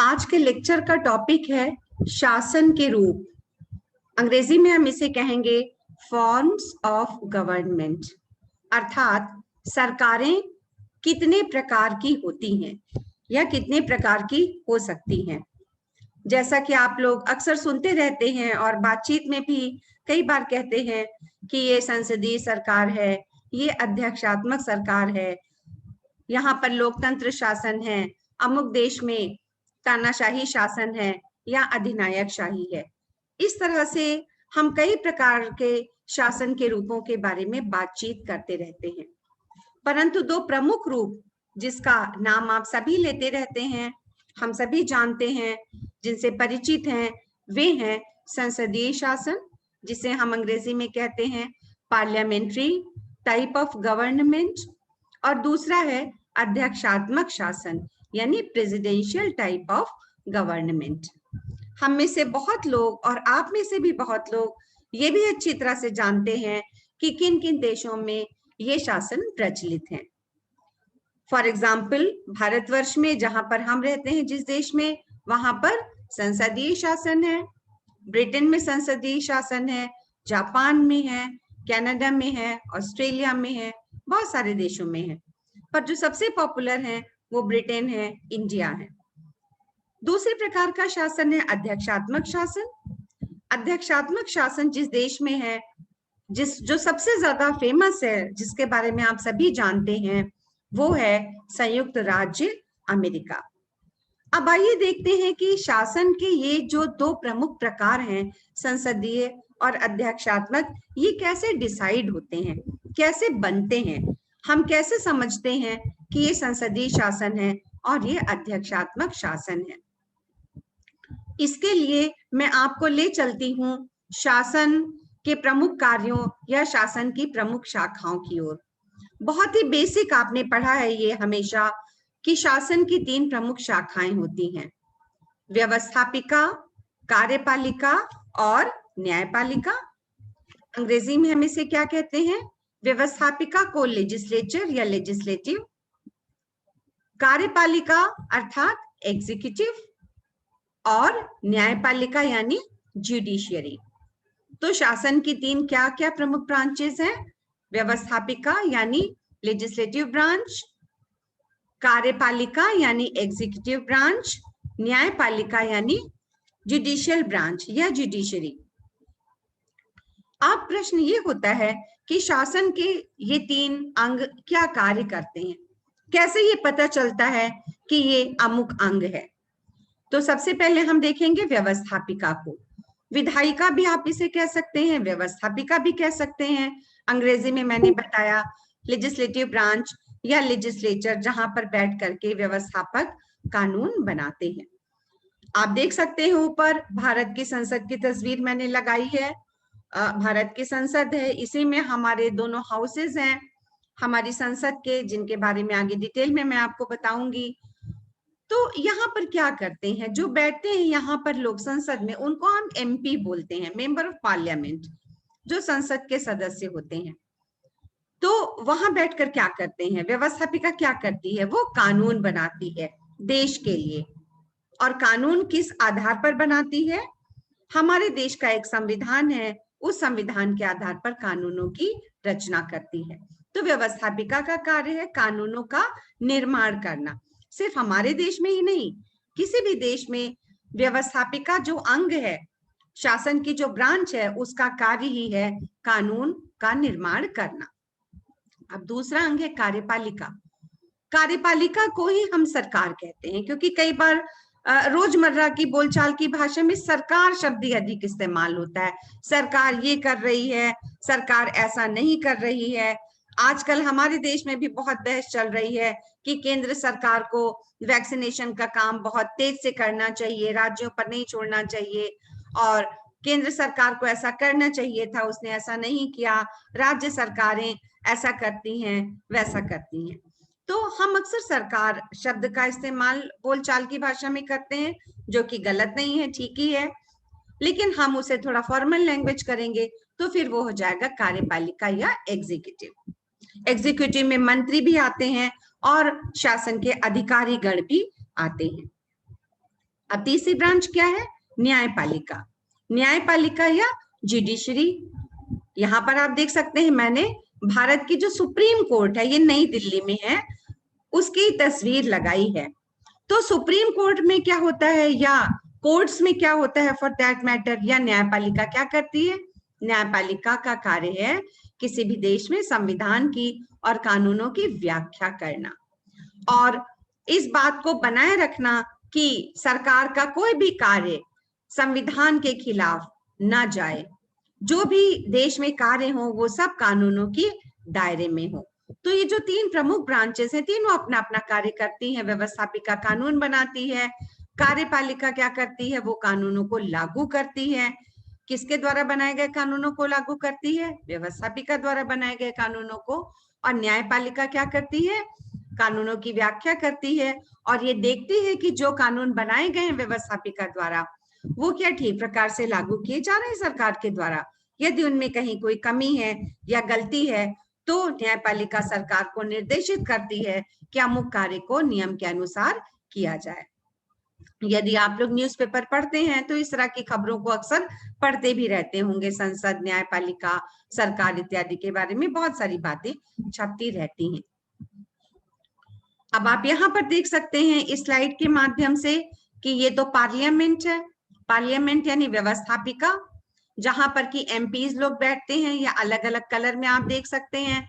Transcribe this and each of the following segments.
आज के लेक्चर का टॉपिक है शासन के रूप। अंग्रेजी में हम इसे कहेंगे फॉर्म्स ऑफ गवर्नमेंट, अर्थात सरकारें कितने प्रकार की होती हैं या कितने प्रकार की हो सकती हैं। जैसा कि आप लोग अक्सर सुनते रहते हैं और बातचीत में भी कई बार कहते हैं कि ये संसदीय सरकार है, ये अध्यक्षात्मक सरकार है, यहाँ पर लोकतंत्र शासन है, अमुक देश में तानाशाही शासन है या अधिनायक शाही है। इस तरह से हम कई प्रकार के शासन के रूपों के बारे में बातचीत करते रहते हैं, परंतु दो प्रमुख रूप जिसका नाम आप सभी लेते रहते हैं, हम सभी जानते हैं, जिनसे परिचित हैं, वे हैं संसदीय शासन, जिसे हम अंग्रेजी में कहते हैं पार्लियामेंट्री टाइप ऑफ गवर्नमेंट, और दूसरा है अध्यक्षात्मक शासन यानी प्रेसिडेंशियल टाइप ऑफ गवर्नमेंट। हम में से बहुत लोग और आप में से भी बहुत लोग ये भी अच्छी तरह से जानते हैं कि किन किन देशों में ये शासन प्रचलित है। फॉर एग्जाम्पल भारतवर्ष में जहां पर हम रहते हैं, जिस देश में, वहां पर संसदीय शासन है। ब्रिटेन में संसदीय शासन है, जापान में है, कनाडा में है, ऑस्ट्रेलिया में है, बहुत सारे देशों में है, पर जो सबसे पॉपुलर है वो ब्रिटेन है, इंडिया है। दूसरे प्रकार का शासन है अध्यक्षात्मक शासन। अध्यक्षात्मक शासन जिस देश में है, जो सबसे ज्यादा फेमस है, जिसके बारे में आप सभी जानते हैं, वो है संयुक्त राज्य अमेरिका। अब आइए देखते हैं कि शासन के ये जो दो प्रमुख प्रकार हैं, संसदीय और अध्यक्षात्मक, ये कैसे डिसाइड होते हैं, कैसे बनते हैं, हम कैसे समझते हैं कि ये संसदीय शासन है और ये अध्यक्षात्मक शासन है। इसके लिए मैं आपको ले चलती हूँ शासन के प्रमुख कार्यों या शासन की प्रमुख शाखाओं की ओर। बहुत ही बेसिक आपने पढ़ा है ये हमेशा कि शासन की तीन प्रमुख शाखाएं होती हैं, व्यवस्थापिका, कार्यपालिका और न्यायपालिका। अंग्रेजी में हम इसे क्या कहते हैं? व्यवस्थापिका को लेजिस्लेचर या लेजिस्लेटिव, कार्यपालिका अर्थात एग्जीक्यूटिव, और न्यायपालिका यानी जुडिशियरी। तो शासन की तीन क्या क्या प्रमुख ब्रांचेस हैं? व्यवस्थापिका यानी लेजिस्लेटिव ब्रांच, कार्यपालिका यानी एग्जीक्यूटिव ब्रांच, न्यायपालिका यानी जुडिशियल ब्रांच या जुडिशरी। अब प्रश्न ये होता है कि शासन के ये तीन अंग क्या कार्य करते हैं, कैसे ये पता चलता है कि ये अमुक अंग है? तो सबसे पहले हम देखेंगे व्यवस्थापिका को। विधायिका भी आप इसे कह सकते हैं, व्यवस्थापिका भी कह सकते हैं। अंग्रेजी में मैंने बताया लेजिस्लेटिव ब्रांच या लेजिस्लेचर, जहां पर बैठ करके व्यवस्थापक कानून बनाते हैं। आप देख सकते हैं ऊपर भारत की संसद की तस्वीर मैंने लगाई है। भारत की संसद है, इसी में हमारे दोनों हाउसेज हैं हमारी संसद के, जिनके बारे में आगे डिटेल में मैं आपको बताऊंगी। तो यहाँ पर क्या करते हैं, जो बैठते हैं यहाँ पर लोग संसद में, उनको हम एमपी बोलते हैं, मेंबर ऑफ पार्लियामेंट, जो संसद के सदस्य होते हैं। तो वहां बैठकर क्या करते हैं? व्यवस्थापिका क्या करती है? वो कानून बनाती है देश के लिए। और कानून किस आधार पर बनाती है? हमारे देश का एक संविधान है, उस संविधान के आधार पर कानूनों की रचना करती है। तो व्यवस्थापिका का कार्य है कानूनों का निर्माण करना। सिर्फ हमारे देश में ही नहीं, किसी भी देश में व्यवस्थापिका जो अंग है, शासन की जो ब्रांच है, उसका कार्य ही है कानून का निर्माण करना। अब दूसरा अंग है कार्यपालिका। कार्यपालिका को ही हम सरकार कहते हैं, क्योंकि कई बार रोजमर्रा की बोलचाल की भाषा में सरकार शब्द अधिक इस्तेमाल होता है। सरकार ये कर रही है, सरकार ऐसा नहीं कर रही है। आजकल हमारे देश में भी बहुत बहस चल रही है कि केंद्र सरकार को वैक्सीनेशन का काम बहुत तेज से करना चाहिए, राज्यों पर नहीं छोड़ना चाहिए, और केंद्र सरकार को ऐसा करना चाहिए था, उसने ऐसा नहीं किया, राज्य सरकारें ऐसा करती हैं, वैसा करती हैं। तो हम अक्सर सरकार शब्द का इस्तेमाल बोलचाल की भाषा में करते हैं, जो कि गलत नहीं है, ठीक ही है, लेकिन हम उसे थोड़ा फॉर्मल लैंग्वेज करेंगे तो फिर वो हो जाएगा कार्यपालिका या एग्जीक्यूटिव। एग्जीक्यूटिव में मंत्री भी आते हैं और शासन के अधिकारी गण भी आते हैं। अब तीसरी ब्रांच क्या है? न्यायपालिका। न्यायपालिका या जुडिशरी। यहाँ पर आप देख सकते हैं मैंने भारत की जो सुप्रीम कोर्ट है, ये नई दिल्ली में है, उसकी तस्वीर लगाई है। तो सुप्रीम कोर्ट में क्या होता है या कोर्ट्स में क्या होता है फॉर दैट मैटर, या न्यायपालिका क्या करती है? न्यायपालिका का कार्य है किसी भी देश में संविधान की और कानूनों की व्याख्या करना और इस बात को बनाए रखना कि सरकार का कोई भी कार्य संविधान के खिलाफ ना जाए। जो भी देश में कार्य हो वो सब कानूनों के दायरे में हो। तो ये जो तीन प्रमुख ब्रांचेस हैं, तीनों अपना अपना कार्य करती हैं। व्यवस्थापिका कानून बनाती है, कार्यपालिका क्या करती है? वो कानूनों को लागू करती है। किसके द्वारा बनाए गए कानूनों को लागू करती है? व्यवस्थापिका द्वारा बनाए गए कानूनों को। और न्यायपालिका क्या करती है? कानूनों की व्याख्या करती है और ये देखती है कि जो कानून बनाए गए हैं व्यवस्थापिका द्वारा वो क्या ठीक प्रकार से लागू किए जा रहे हैं सरकार के द्वारा। यदि उनमें कहीं कोई कमी है या गलती है तो न्यायपालिका सरकार को निर्देशित करती है कि अमुक कार्य को नियम के अनुसार किया जाए। यदि आप लोग न्यूज़पेपर पढ़ते हैं तो इस तरह की खबरों को अक्सर पढ़ते भी रहते होंगे। संसद, न्यायपालिका, सरकार इत्यादि के बारे में बहुत सारी बातें छपती रहती हैं। अब आप यहाँ पर देख सकते हैं इस स्लाइड के माध्यम से कि ये तो पार्लियामेंट है। पार्लियामेंट यानी व्यवस्थापिका, जहां पर कि एमपीज लोग बैठते हैं या अलग अलग कलर में आप देख सकते हैं।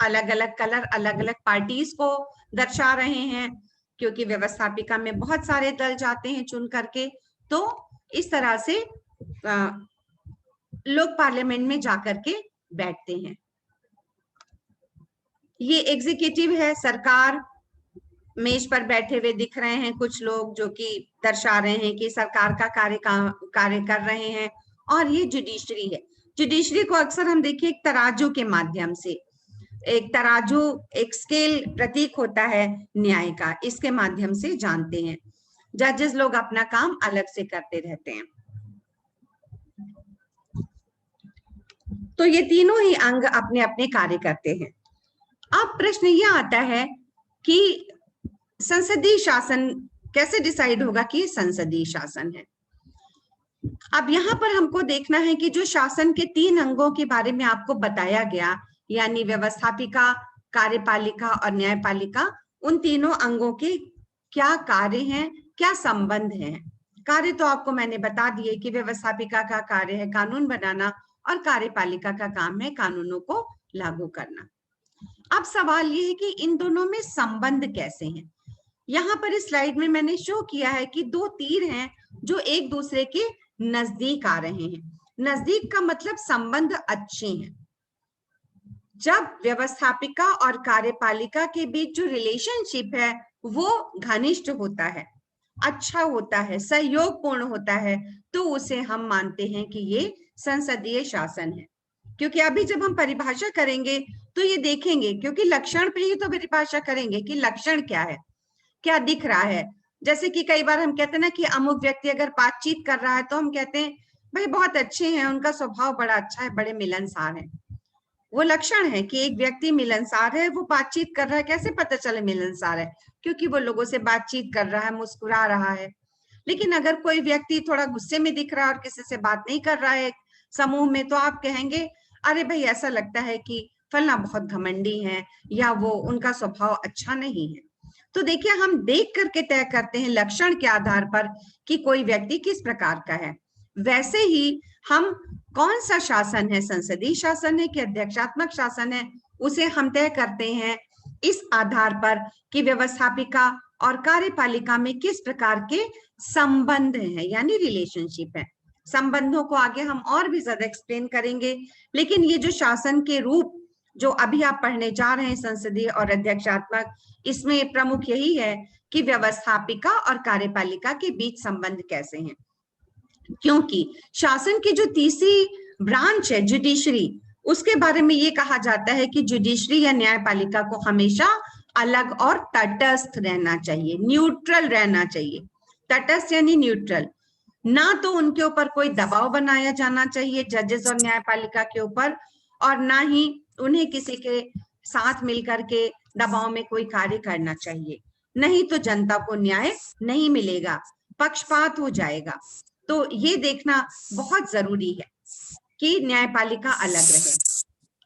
अलग अलग कलर अलग अलग पार्टीज को दर्शा रहे हैं क्योंकि व्यवस्थापिका में बहुत सारे दल जाते हैं चुन करके। तो इस तरह से लोग पार्लियामेंट में जाकर के बैठते हैं। ये एग्जीक्यूटिव है, सरकार मेज पर बैठे हुए दिख रहे हैं कुछ लोग जो कि दर्शा रहे हैं कि सरकार का कार्य कर रहे हैं। और ये जुडिशरी है। जुडिशरी को अक्सर हम देखिए एक तराजू के माध्यम से, एक तराजू एक स्केल प्रतीक होता है न्याय का, इसके माध्यम से जानते हैं। जजेस लोग अपना काम अलग से करते रहते हैं। तो ये तीनों ही अंग अपने अपने कार्य करते हैं। अब प्रश्न ये आता है कि संसदीय शासन कैसे डिसाइड होगा कि संसदीय शासन है। अब यहाँ पर हमको देखना है कि जो शासन के तीन अंगों के बारे में आपको बताया गया, यानी व्यवस्थापिका, कार्यपालिका और न्यायपालिका, उन तीनों अंगों के क्या कार्य हैं, क्या संबंध हैं। कार्य तो आपको मैंने बता दिए कि व्यवस्थापिका का कार्य है कानून बनाना और कार्यपालिका का काम है कानूनों को लागू करना। अब सवाल ये है कि इन दोनों में संबंध कैसे हैं। यहाँ पर इस स्लाइड में मैंने शो किया है कि दो तीर हैं जो एक दूसरे के नजदीक आ रहे हैं। नजदीक का मतलब संबंध अच्छे हैं। जब व्यवस्थापिका और कार्यपालिका के बीच जो रिलेशनशिप है वो घनिष्ठ होता है, अच्छा होता है, सहयोगपूर्ण होता है, तो उसे हम मानते हैं कि ये संसदीय शासन है। क्योंकि अभी जब हम परिभाषा करेंगे तो ये देखेंगे, क्योंकि लक्षण पे ही तो परिभाषा करेंगे कि लक्षण क्या है, क्या दिख रहा है। जैसे कि कई बार हम कहते हैं ना कि अमुक व्यक्ति अगर बातचीत कर रहा है तो हम कहते हैं भाई बहुत अच्छे हैं, उनका स्वभाव बड़ा अच्छा है, बड़े मिलनसार है। वो लक्षण है कि एक व्यक्ति मिलनसार है, वो बातचीत कर रहा है। कैसे पता चले मिलनसार है? क्योंकि वो लोगों से बातचीत कर रहा है, मुस्कुरा रहा है। लेकिन अगर कोई व्यक्ति थोड़ा गुस्से में दिख रहा है और किसी से बात नहीं कर रहा है समूह में, तो आप कहेंगे अरे भाई ऐसा लगता है कि फलना बहुत घमंडी है या वो उनका स्वभाव अच्छा नहीं है। तो देखिए हम देख करके तय करते हैं लक्षण के आधार पर कि कोई व्यक्ति किस प्रकार का है। वैसे ही हम कौन सा शासन है, संसदीय शासन है कि अध्यक्षात्मक शासन है, उसे हम तय करते हैं इस आधार पर कि व्यवस्थापिका और कार्यपालिका में किस प्रकार के संबंध हैं, यानी रिलेशनशिप है। संबंधों को आगे हम और भी ज्यादा एक्सप्लेन करेंगे, लेकिन ये जो शासन के रूप जो अभी आप पढ़ने जा रहे हैं संसदीय और अध्यक्षात्मक, इसमें प्रमुख यही है कि व्यवस्थापिका और कार्यपालिका के बीच संबंध कैसे हैं। क्योंकि शासन की जो तीसरी ब्रांच है जुडिशरी, उसके बारे में ये कहा जाता है कि जुडिशरी या न्यायपालिका को हमेशा अलग और तटस्थ रहना चाहिए, न्यूट्रल रहना चाहिए। तटस्थ यानी न्यूट्रल, ना तो उनके ऊपर कोई दबाव बनाया जाना चाहिए जजेस और न्यायपालिका के ऊपर, और ना ही उन्हें किसी के साथ मिलकर के दबाव में कोई कार्य करना चाहिए। नहीं तो जनता को न्याय नहीं मिलेगा। पक्षपात हो जाएगा। तो ये देखना बहुत जरूरी है कि न्यायपालिका अलग रहे।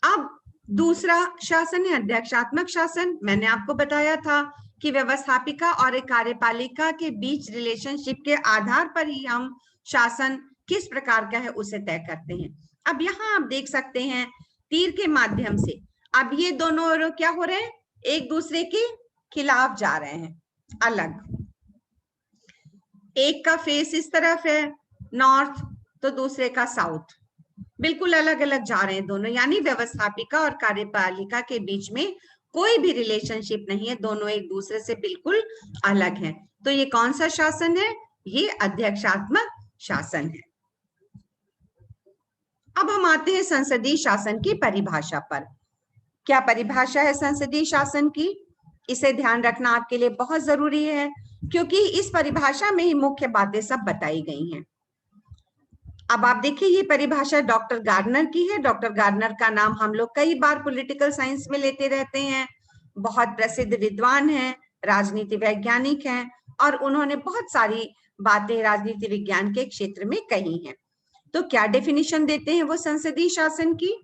अब दूसरा शासन है अध्यक्षात्मक शासन। मैंने आपको बताया था कि व्यवस्थापिका और कार्यपालिका के बीच रिलेशनशिप के आधार पर ही हम शासन किस प्रकार का है उसे तय करते हैं। अब यहाँ आप देख सकते हैं तीर के माध्यम से, अब ये दोनों क्या हो रहे हैं, एक दूसरे के खिलाफ जा रहे हैं, अलग। एक का फेस इस तरफ है नॉर्थ, तो दूसरे का साउथ, बिल्कुल अलग अलग जा रहे हैं दोनों, यानी व्यवस्थापिका और कार्यपालिका के बीच में कोई भी रिलेशनशिप नहीं है, दोनों एक दूसरे से बिल्कुल अलग हैं। तो ये कौन सा शासन है, ये अध्यक्षात्मक शासन है। अब हम आते हैं संसदीय शासन की परिभाषा पर। क्या परिभाषा है संसदीय शासन की, इसे ध्यान रखना आपके लिए बहुत जरूरी है, क्योंकि इस परिभाषा में ही मुख्य बातें सब बताई गई हैं। अब आप देखिए ये परिभाषा डॉक्टर गार्डनर की है। डॉक्टर गार्डनर का नाम हम लोग कई बार पॉलिटिकल साइंस में लेते रहते हैं, बहुत प्रसिद्ध विद्वान हैं, राजनीति वैज्ञानिक हैं, और उन्होंने बहुत सारी बातें राजनीति विज्ञान के क्षेत्र में कही हैं। तो क्या डेफिनेशन देते हैं वो संसदीय शासन की?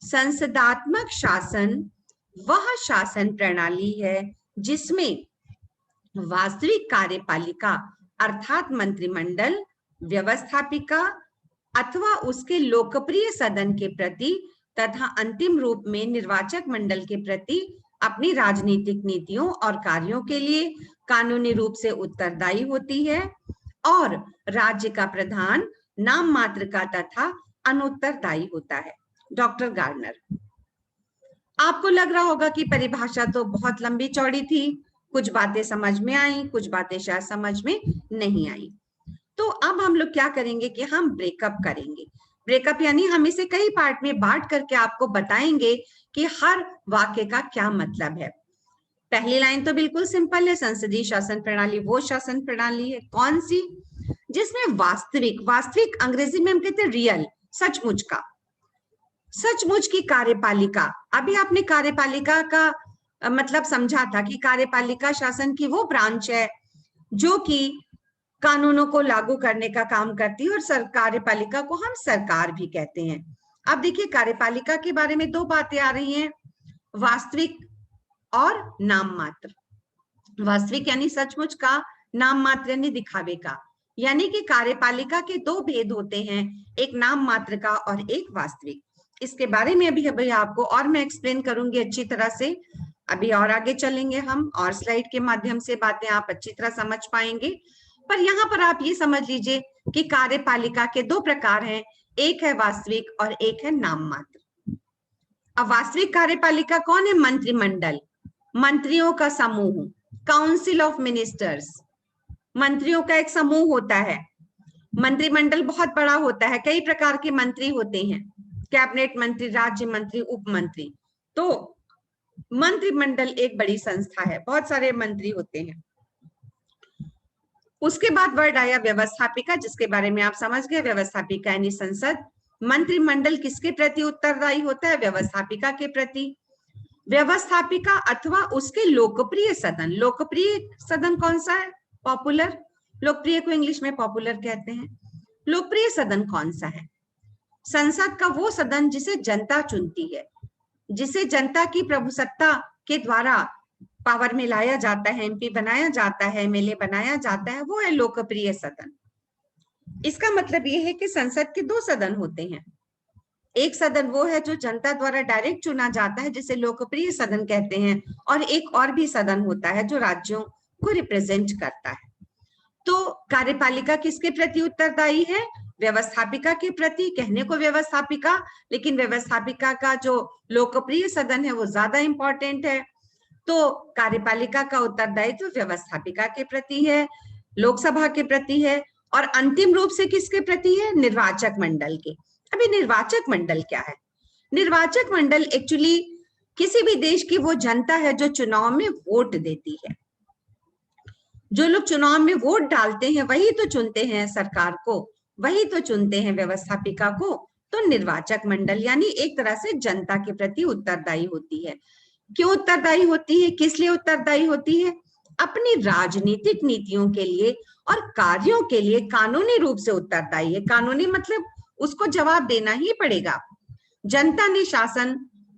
संसदात्मक शासन वह शासन प्रणाली है जिसमें वास्तविक कार्यपालिका अर्थात मंत्रिमंडल, व्यवस्थापिका अथवा उसके लोकप्रिय सदन के प्रति तथा अंतिम रूप में निर्वाचक मंडल के प्रति अपनी राजनीतिक नीतियों और कार्यों के लिए कानूनी रूप से उत्तरदायी होती है, और राज्य का प्रधान नाम मात्र का तथा अनुत्तरदायी होता है। Doctor Gardner. आपको लग रहा होगा कि परिभाषा तो बहुत लंबी चौड़ी थी, कुछ बातें समझ में आई, कुछ बातें शायद समझ में नहीं आई। तो अब हम लोग क्या करेंगे कि हम ब्रेकअप करेंगे। ब्रेकअप यानी हम इसे कई पार्ट में बांट करके आपको बताएंगे कि हर वाक्य का क्या मतलब है। पहली लाइन तो बिल्कुल सिंपल है, संसदीय शासन प्रणाली वो शासन प्रणाली है कौन सी, जिसमें वास्तविक, वास्तविक अंग्रेजी में हम कहते हैं रियल, सचमुच का, सचमुच की कार्यपालिका। अभी आपने कार्यपालिका का मतलब समझा था कि कार्यपालिका शासन की वो ब्रांच है जो कि कानूनों को लागू करने का काम करती है, और कार्यपालिका को हम सरकार भी कहते हैं। अब देखिए कार्यपालिका के बारे में दो बातें आ रही हैं, वास्तविक और नाम मात्र। वास्तविक यानी सचमुच का, नाम मात्र यानी दिखावे का, यानी कि कार्यपालिका के दो भेद होते हैं, एक नाम मात्र का और एक वास्तविक। इसके बारे में अभी आपको और मैं एक्सप्लेन करूंगी अच्छी तरह से। अभी और आगे चलेंगे हम, और स्लाइड के माध्यम से बातें आप अच्छी तरह समझ पाएंगे। पर यहाँ पर आप ये समझ लीजिए कि कार्यपालिका के दो प्रकार हैं, एक है वास्तविक और एक है नाम मात्र। अब वास्तविक कार्यपालिका कौन है? मंत्रिमंडल, मंत्रियों का समूह, काउंसिल ऑफ मिनिस्टर्स, मंत्रियों का एक समूह होता है। मंत्रिमंडल बहुत बड़ा होता है, कई प्रकार के मंत्री होते हैं, कैबिनेट मंत्री, राज्य मंत्री, उप मंत्री। तो मंत्रिमंडल एक बड़ी संस्था है, बहुत सारे मंत्री होते हैं। उसके बाद वर्ड आया व्यवस्थापिका, जिसके बारे में आप समझ गए, व्यवस्थापिका यानी संसद। मंत्रिमंडल किसके प्रति उत्तरदायी होता है? व्यवस्थापिका के प्रति। व्यवस्थापिका अथवा उसके लोकप्रिय सदन, लोकप्रिय सदन कौन सा है? पॉपुलर, लोकप्रिय को इंग्लिश में पॉपुलर कहते हैं। लोकप्रिय सदन कौन सा है? संसद का वो सदन जिसे जनता चुनती है, जिसे जनता की प्रभुसत्ता के द्वारा पावर में लाया जाता है, एमपी बनाया जाता है, एमएलए बनाया जाता है, वो है लोकप्रिय सदन। इसका मतलब ये है कि संसद के दो सदन होते हैं, एक सदन वो है जो जनता द्वारा डायरेक्ट चुना जाता है, जिसे लोकप्रिय सदन कहते हैं, और एक और भी सदन होता है जो राज्यों को रिप्रेजेंट करता है। तो कार्यपालिका किसके प्रति उत्तरदायी है? व्यवस्थापिका के प्रति। कहने को व्यवस्थापिका, लेकिन व्यवस्थापिका का जो लोकप्रिय सदन है वो ज्यादा इंपॉर्टेंट है। तो कार्यपालिका का उत्तरदायित्व व्यवस्थापिका के प्रति है, लोकसभा के प्रति है, और अंतिम रूप से किसके प्रति है? निर्वाचक मंडल के। अभी निर्वाचक मंडल क्या है? निर्वाचक मंडल एक्चुअली किसी भी देश की वो जनता है जो चुनाव में वोट देती है। जो लोग चुनाव में वोट डालते हैं वही तो चुनते हैं सरकार को, वही तो चुनते हैं व्यवस्थापिका को। तो निर्वाचक मंडल यानी एक तरह से जनता के प्रति उत्तरदायी होती है। क्यों उत्तरदायी होती है? किस लिए उत्तरदायी होती है? अपनी राजनीतिक नीतियों के लिए और कार्यों के लिए कानूनी रूप से उत्तरदायी है। कानूनी मतलब उसको जवाब देना ही पड़ेगा। जनता ने शासन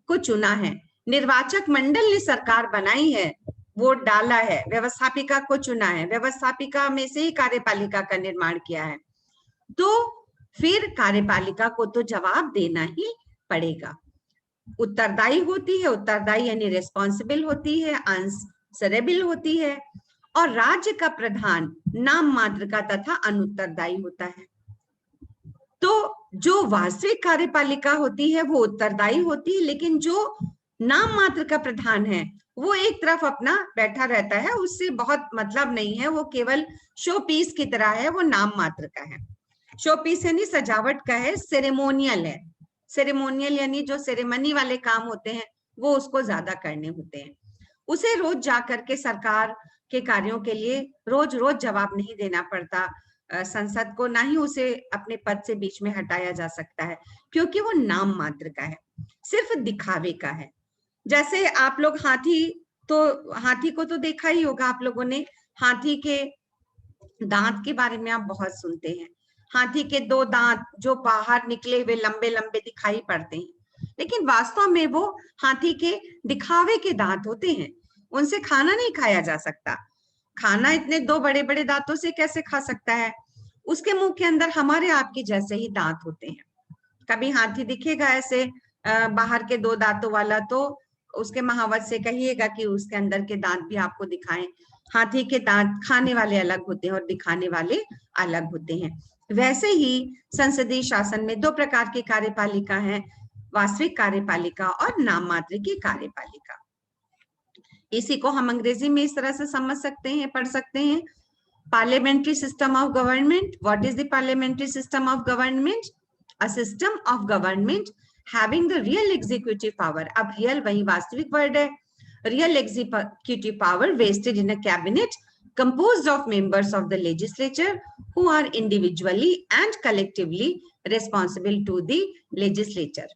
को चुना है, निर्वाचक मंडल ने सरकार बनाई है, वोट डाला है, व्यवस्थापिका को चुना है, व्यवस्थापिका में से ही कार्यपालिका का निर्माण किया है, तो फिर कार्यपालिका को तो जवाब देना ही पड़ेगा। उत्तरदायी होती है, उत्तरदायी यानी रिस्पॉन्सिबल होती है, आंसरेबल होती है, और राज्य का प्रधान नाम मात्र का तथा अनुत्तरदायी होता है। तो जो वास्तविक कार्यपालिका होती है वो उत्तरदायी होती है, लेकिन जो नाम मात्र का प्रधान है वो एक तरफ अपना बैठा रहता है, उससे बहुत मतलब नहीं है, वो केवल शो पीस की तरह है, वो नाम मात्र का है। शो पीस यानी सजावट का है, सेरेमोनियल है। सेरेमोनियल यानी जो सेरेमनी वाले काम होते हैं वो उसको ज्यादा करने होते हैं। उसे रोज जाकर के सरकार के कार्यों के लिए रोज रोज जवाब नहीं देना पड़ता संसद को, ना ही उसे अपने पद से बीच में हटाया जा सकता है, क्योंकि वो नाम मात्र का है, सिर्फ दिखावे का है। जैसे आप लोग हाथी को तो देखा ही होगा आप लोगों ने, हाथी के दांत के बारे में आप बहुत सुनते हैं। हाथी के 2 दांत जो बाहर निकले हुए लंबे लंबे दिखाई पड़ते हैं, लेकिन वास्तव में वो हाथी के दिखावे के दांत होते हैं, उनसे खाना नहीं खाया जा सकता। खाना इतने 2 बड़े बड़े दांतों से कैसे खा सकता है? उसके मुंह के अंदर हमारे आपके जैसे ही दांत होते हैं। कभी हाथी दिखेगा ऐसे बाहर के 2 दांतों वाला, तो उसके महावत से कहिएगा कि उसके अंदर के दांत भी आपको दिखाएं। हाथी के दांत खाने वाले अलग होते हैं और दिखाने वाले अलग होते हैं। वैसे ही संसदीय शासन में 2 प्रकार की कार्यपालिका है, वास्तविक कार्यपालिका और नाम मात्र की कार्यपालिका। इसी को हम अंग्रेजी में इस तरह से समझ सकते हैं, पढ़ सकते हैं। Parliamentary system of government. What is the parliamentary system of government? A system of government having the real executive power. अब real वही वास्तविक वर्ड है। Real executive power vested in a cabinet composed of members of the legislature who are individually and collectively responsible to the legislature.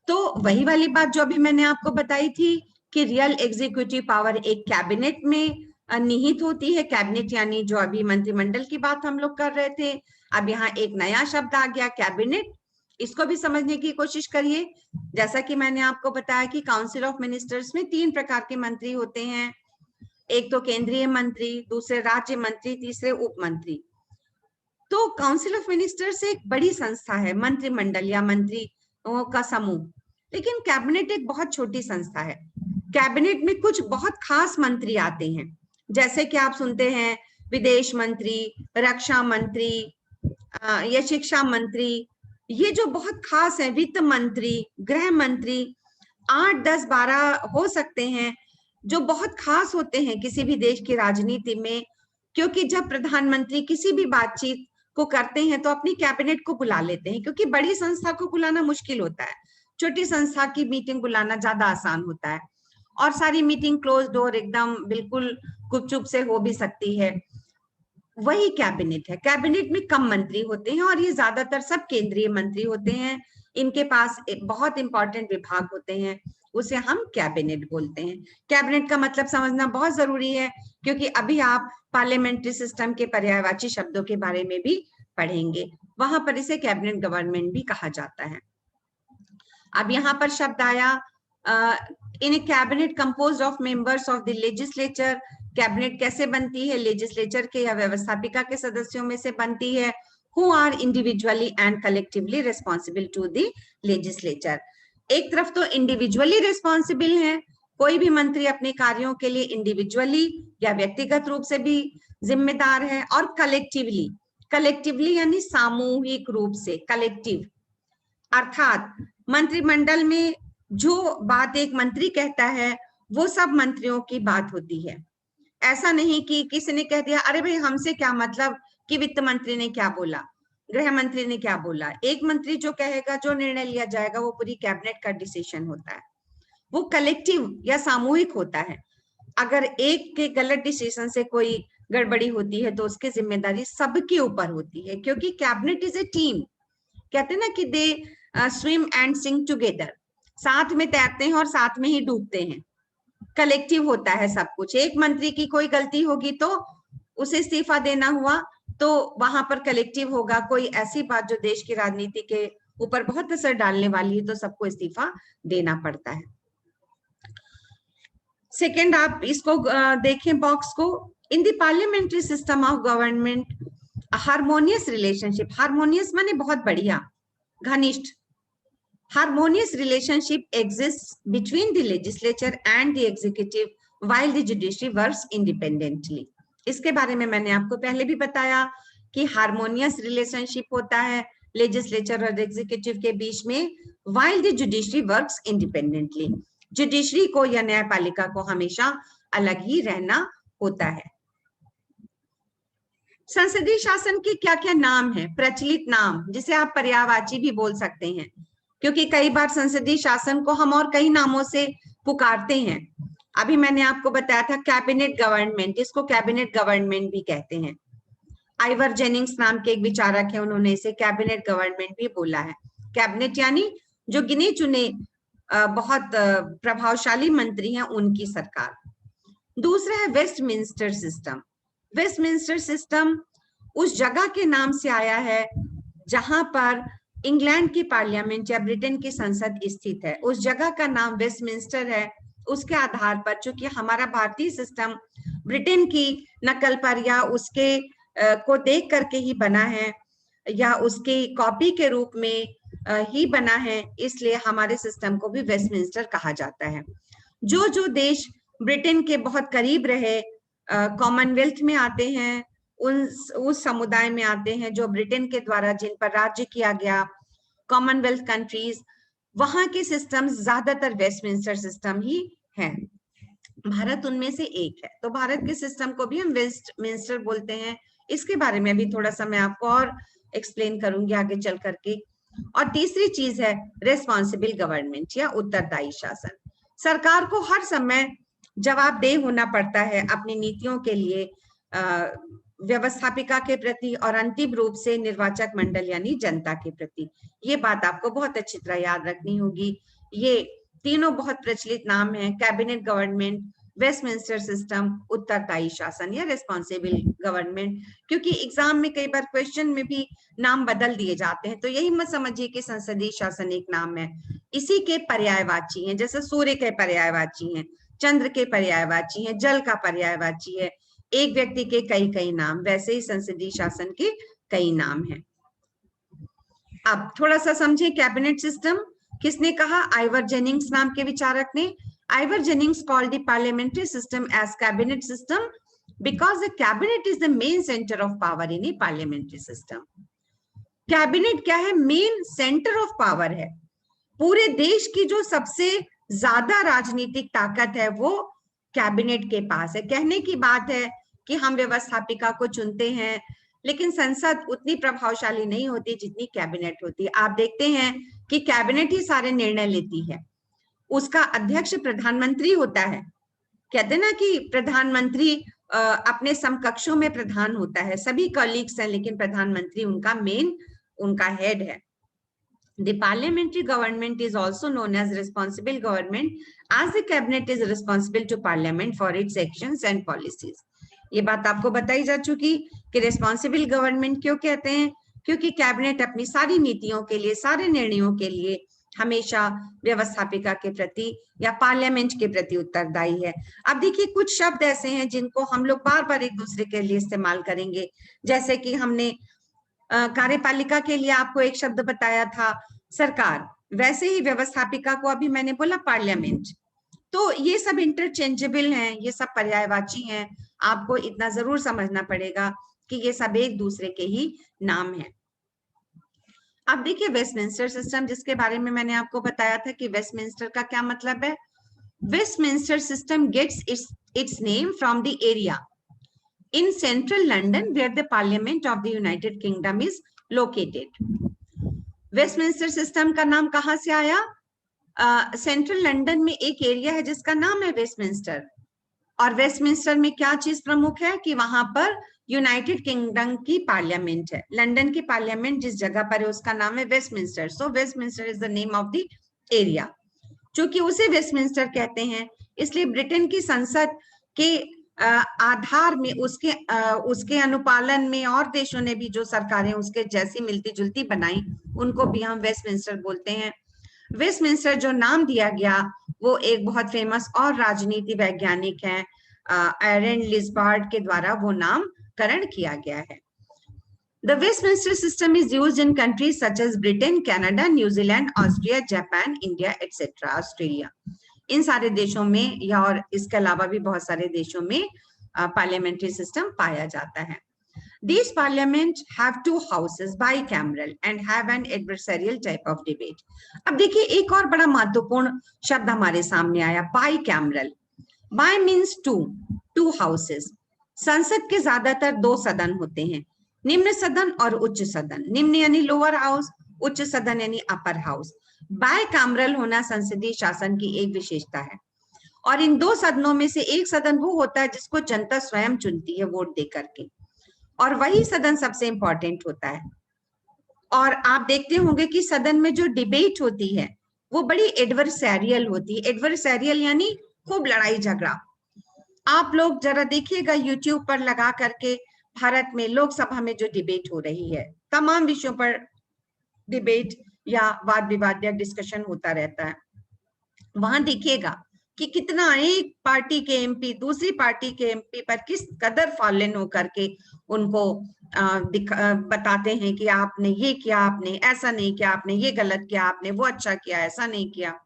तो वही वाली बात जो अभी मैंने आपको बताई थी कि रियल एग्जीक्यूटिव पावर एक कैबिनेट में निहित होती है। कैबिनेट यानी जो अभी मंत्रिमंडल की बात हम लोग कर रहे थे, अब यहाँ एक नया शब्द आ गया कैबिनेट। इसको भी समझने की कोशिश करिए। जैसा कि मैंने आपको बताया कि काउंसिल ऑफ मिनिस्टर्स में 3 प्रकार के मंत्री होते हैं, एक तो केंद्रीय मंत्री, दूसरे राज्य मंत्री, तीसरे उप मंत्री। तो काउंसिल ऑफ मिनिस्टर्स एक बड़ी संस्था है, मंत्रिमंडल या मंत्रियों का समूह, लेकिन कैबिनेट एक बहुत छोटी संस्था है। कैबिनेट में कुछ बहुत खास मंत्री आते हैं, जैसे कि आप सुनते हैं विदेश मंत्री, रक्षा मंत्री या शिक्षा मंत्री, ये जो बहुत खास है, वित्त मंत्री, गृह मंत्री, 8, 10, 12 हो सकते हैं जो बहुत खास होते हैं किसी भी देश की राजनीति में। क्योंकि जब प्रधानमंत्री किसी भी बातचीत को करते हैं तो अपनी कैबिनेट को बुला लेते हैं, क्योंकि बड़ी संस्था को बुलाना मुश्किल होता है, छोटी संस्था की मीटिंग बुलाना ज्यादा आसान होता है, और सारी मीटिंग क्लोज डोर एकदम बिल्कुल गुपचुप से हो भी सकती है। वही कैबिनेट है। कैबिनेट में कम मंत्री होते हैं और ये ज्यादातर सब केंद्रीय मंत्री होते हैं। इनके पास बहुत इंपॉर्टेंट विभाग होते हैं, उसे हम कैबिनेट बोलते हैं। कैबिनेट का मतलब समझना बहुत जरूरी है, क्योंकि अभी आप पार्लियामेंट्री सिस्टम के पर्यायवाची शब्दों के बारे में भी पढ़ेंगे, वहां पर इसे कैबिनेट गवर्नमेंट भी कहा जाता है। अब यहाँ पर शब्द आया in a cabinet composed of members of the legislature. Cabinet कैसे बनती है? लेजिस्लेचर के या व्यवस्थापिका के सदस्यों में से बनती है, who are individually and collectively responsible to the legislature। एक तरफ तो इंडिविजुअली रिस्पॉन्सिबल है, कोई भी मंत्री अपने कार्यों के लिए इंडिविजुअली या व्यक्तिगत रूप से भी जिम्मेदार है, और कलेक्टिवली, कलेक्टिवली यानी सामूहिक रूप से, कलेक्टिव अर्थात मंत्रिमंडल में जो बात एक मंत्री कहता है वो सब मंत्रियों की बात होती है। ऐसा नहीं कि किसी ने कह दिया अरे भाई हमसे क्या मतलब कि वित्त मंत्री ने क्या बोला, गृह मंत्री ने क्या बोला। एक मंत्री जो कहेगा, जो निर्णय लिया जाएगा, वो पूरी कैबिनेट का डिसीजन होता है, वो कलेक्टिव या सामूहिक होता है। अगर एक के गलत डिसीजन से कोई गड़बड़ी होती है तो उसकी जिम्मेदारी सबके ऊपर होती है, क्योंकि कैबिनेट इज ए टीम। कहते हैं ना कि they swim and sink together, साथ में तैरते हैं और साथ में ही डूबते हैं। कलेक्टिव होता है सब कुछ। एक मंत्री की कोई गलती होगी तो उसे इस्तीफा देना हुआ तो वहां पर कलेक्टिव होगा। कोई ऐसी बात जो देश की राजनीति के ऊपर बहुत असर डालने वाली है तो सबको इस्तीफा देना पड़ता है। सेकेंड, आप इसको देखें बॉक्स को, in the parliamentary system of government harmonious relationship, harmonious माने बहुत बढ़िया, घनिष्ठ, harmonious relationship exists between the legislature and the executive while the judiciary works independently। इसके बारे में मैंने आपको पहले भी बताया कि हार्मोनियस रिलेशनशिप होता है लेजिस्लेचर और एग्जीक्यूटिव के बीच में while the judiciary works independently। Judiciary को या न्यायपालिका को हमेशा अलग ही रहना होता है। संसदीय शासन के क्या क्या नाम है, प्रचलित नाम, जिसे आप पर्यायवाची भी बोल सकते हैं, क्योंकि कई बार संसदीय शासन को हम और कई नामों से पुकारते हैं। अभी मैंने आपको बताया था कैबिनेट गवर्नमेंट, इसको कैबिनेट गवर्नमेंट भी कहते हैं। आइवर जेनिंग्स नाम के एक विचारक है, उन्होंने इसे कैबिनेट गवर्नमेंट भी बोला है। कैबिनेट यानी जो गिने चुने बहुत प्रभावशाली मंत्री हैं उनकी सरकार। दूसरा है वेस्टमिंस्टर सिस्टम। वेस्टमिंस्टर सिस्टम उस जगह के नाम से आया है जहां पर इंग्लैंड की पार्लियामेंट या ब्रिटेन की संसद स्थित है, उस जगह का नाम वेस्टमिंस्टर है। उसके आधार पर, चूंकि हमारा भारतीय सिस्टम ब्रिटेन की नकल पर या उसके को देख करके ही बना है या उसकी कॉपी के रूप में ही बना है, इसलिए हमारे सिस्टम को भी वेस्टमिंस्टर कहा जाता है। जो जो देश ब्रिटेन के बहुत करीब रहे, कॉमनवेल्थ में आते हैं, उस समुदाय में आते हैं जो ब्रिटेन के द्वारा जिन पर राज्य किया गया, कॉमनवेल्थ कंट्रीज, वहां के सिस्टम ज्यादातर वेस्टमिंस्टर सिस्टम ही है। भारत उनमें से एक है, तो भारत के सिस्टम को भी हम वेस्टमिंस्टर बोलते हैं। इसके बारे में भी थोड़ा सा मैं आपको और एक्सप्लेन करूंगी आगे चल करके। और तीसरी चीज है रेस्पॉन्सिबल गवर्नमेंट या उत्तरदायी शासन। सरकार को हर समय जवाबदेह होना पड़ता है अपनी नीतियों के लिए व्यवस्थापिका के प्रति और अंतिम रूप से निर्वाचक मंडल यानी जनता के प्रति। ये बात आपको बहुत अच्छी तरह याद रखनी होगी। ये तीनों बहुत प्रचलित नाम हैं, कैबिनेट गवर्नमेंट, वेस्टमिंस्टर सिस्टम, उत्तरदायी शासन या रेस्पॉन्सिबल गवर्नमेंट। क्योंकि एग्जाम में कई बार क्वेश्चन में भी नाम बदल दिए जाते हैं, तो यही मत समझिए कि संसदीय शासन एक नाम है, इसी के पर्यायवाची हैं। जैसे सूर्य के पर्यायवाची हैं, चंद्र के पर्यायवाची हैं, जल का पर्यायवाची है, एक व्यक्ति के कई कई नाम, वैसे ही संसदीय शासन के कई नाम हैं। अब थोड़ा सा समझे कैबिनेट सिस्टम किसने कहा, आइवर जेनिंग्स नाम के विचारक ने। Ivor Jennings called the parliamentary system as cabinet system because the cabinet is the main center of power in a parliamentary system। Cabinet क्या है, मेन सेंटर ऑफ पावर है। पूरे देश की जो सबसे ज्यादा राजनीतिक ताकत है वो कैबिनेट के पास है। कहने की बात है कि हम व्यवस्थापिका को चुनते हैं, लेकिन संसद उतनी प्रभावशाली नहीं होती जितनी कैबिनेट होती है। आप देखते हैं कि कैबिनेट ही सारे निर्णय लेती है, उसका अध्यक्ष प्रधानमंत्री होता है। कहते ना कि प्रधानमंत्री अपने समकक्षों में प्रधान होता है, सभी कॉलीग्स हैं लेकिन प्रधानमंत्री उनका मेन, उनका हेड है। The parliamentary government is also known as responsible government as the cabinet is responsible to parliament for its actions and policies। ये बात आपको बताई जा चुकी कि रेस्पॉन्सिबल गवर्नमेंट क्यों कहते हैं, क्योंकि कैबिनेट अपनी सारी नीतियों के लिए, सारे निर्णयों के लिए हमेशा व्यवस्थापिका के प्रति या पार्लियामेंट के प्रति उत्तरदायी है। अब देखिए कुछ शब्द ऐसे हैं जिनको हम लोग बार बार एक दूसरे के लिए इस्तेमाल करेंगे, जैसे कि हमने कार्यपालिका के लिए आपको एक शब्द बताया था सरकार, वैसे ही व्यवस्थापिका को अभी मैंने बोला पार्लियामेंट। तो ये सब इंटरचेंजेबल हैं, ये सब पर्यायवाची हैं। आपको इतना जरूर समझना पड़ेगा कि ये सब एक दूसरे के ही नाम हैं। अब देखिए वेस्टमिंस्टर सिस्टम, जिसके बारे में मैंने आपको बताया था कि वेस्टमिंस्टर का क्या मतलब है। Westminster system gets its name from the area in central London where the Parliament of the United Kingdom is located। Westminster system का नाम कहां से आया, सेंट्रल लंदन में एक एरिया है जिसका नाम है वेस्टमिंस्टर। और वेस्टमिंस्टर में क्या चीज प्रमुख है कि वहां पर यूनाइटेड किंगडम की पार्लियामेंट है। लंदन की पार्लियामेंट जिस जगह पर है उसका नाम है Westminster. So Westminster is the name of the area. चूंकि उसे वेस्टमिंस्टर कहते हैं, इसलिए ब्रिटेन की संसद के आधार में उसके अनुपालन में और देशों ने भी जो सरकारें उसके जैसी मिलती जुलती बनाई, उनको भी हम वेस्टमिंस्टर बोलते हैं। वेस्टमिंस्टर जो नाम दिया गया वो एक बहुत फेमस और राजनीति वैज्ञानिक है, एरन लिस्बार्ड के द्वारा वो नामकरण किया गया है। The Westminster system is used in countries such as Britain, Canada, New Zealand, Austria, Japan, India, etc. Australia. इन सारे देशों में या और इसके अलावा भी बहुत सारे देशों में पार्लियामेंट्री सिस्टम पाया जाता है। These parliaments have two houses, bicameral, and have an adversarial type of debate. अब देखिए एक और बड़ा महत्वपूर्ण शब्द हमारे सामने आया, bicameral. Bi means two houses. संसद के ज्यादातर दो सदन होते हैं, निम्न सदन और उच्च सदन। निम्न यानी लोअर हाउस, उच्च सदन यानी अपर हाउस। बायकामरल होना संसदीय शासन की एक विशेषता है, और इन दो सदनों में से एक सदन वो होता है जिसको जनता स्वयं चुनती है वोट दे करके, और वही सदन सबसे इंपॉर्टेंट होता है। और आप देखते होंगे कि सदन में जो डिबेट होती है वो बड़ी एडवर्सैरियल होती है। एडवर्सैरियल यानी खूब लड़ाई झगड़ा। आप लोग जरा देखिएगा यूट्यूब पर लगा करके, भारत में लोकसभा में जो डिबेट हो रही है, तमाम विषयों पर डिबेट या वाद विवाद या डिस्कशन होता रहता है। वहां देखिएगा कि कितना एक पार्टी के एमपी दूसरी पार्टी के एमपी पर किस कदर फॉलन होकर के उनको बताते हैं कि आपने ये किया, आपने ऐसा नहीं किया, आपने ये गलत किया, आपने वो अच्छा किया, ऐसा नहीं किया।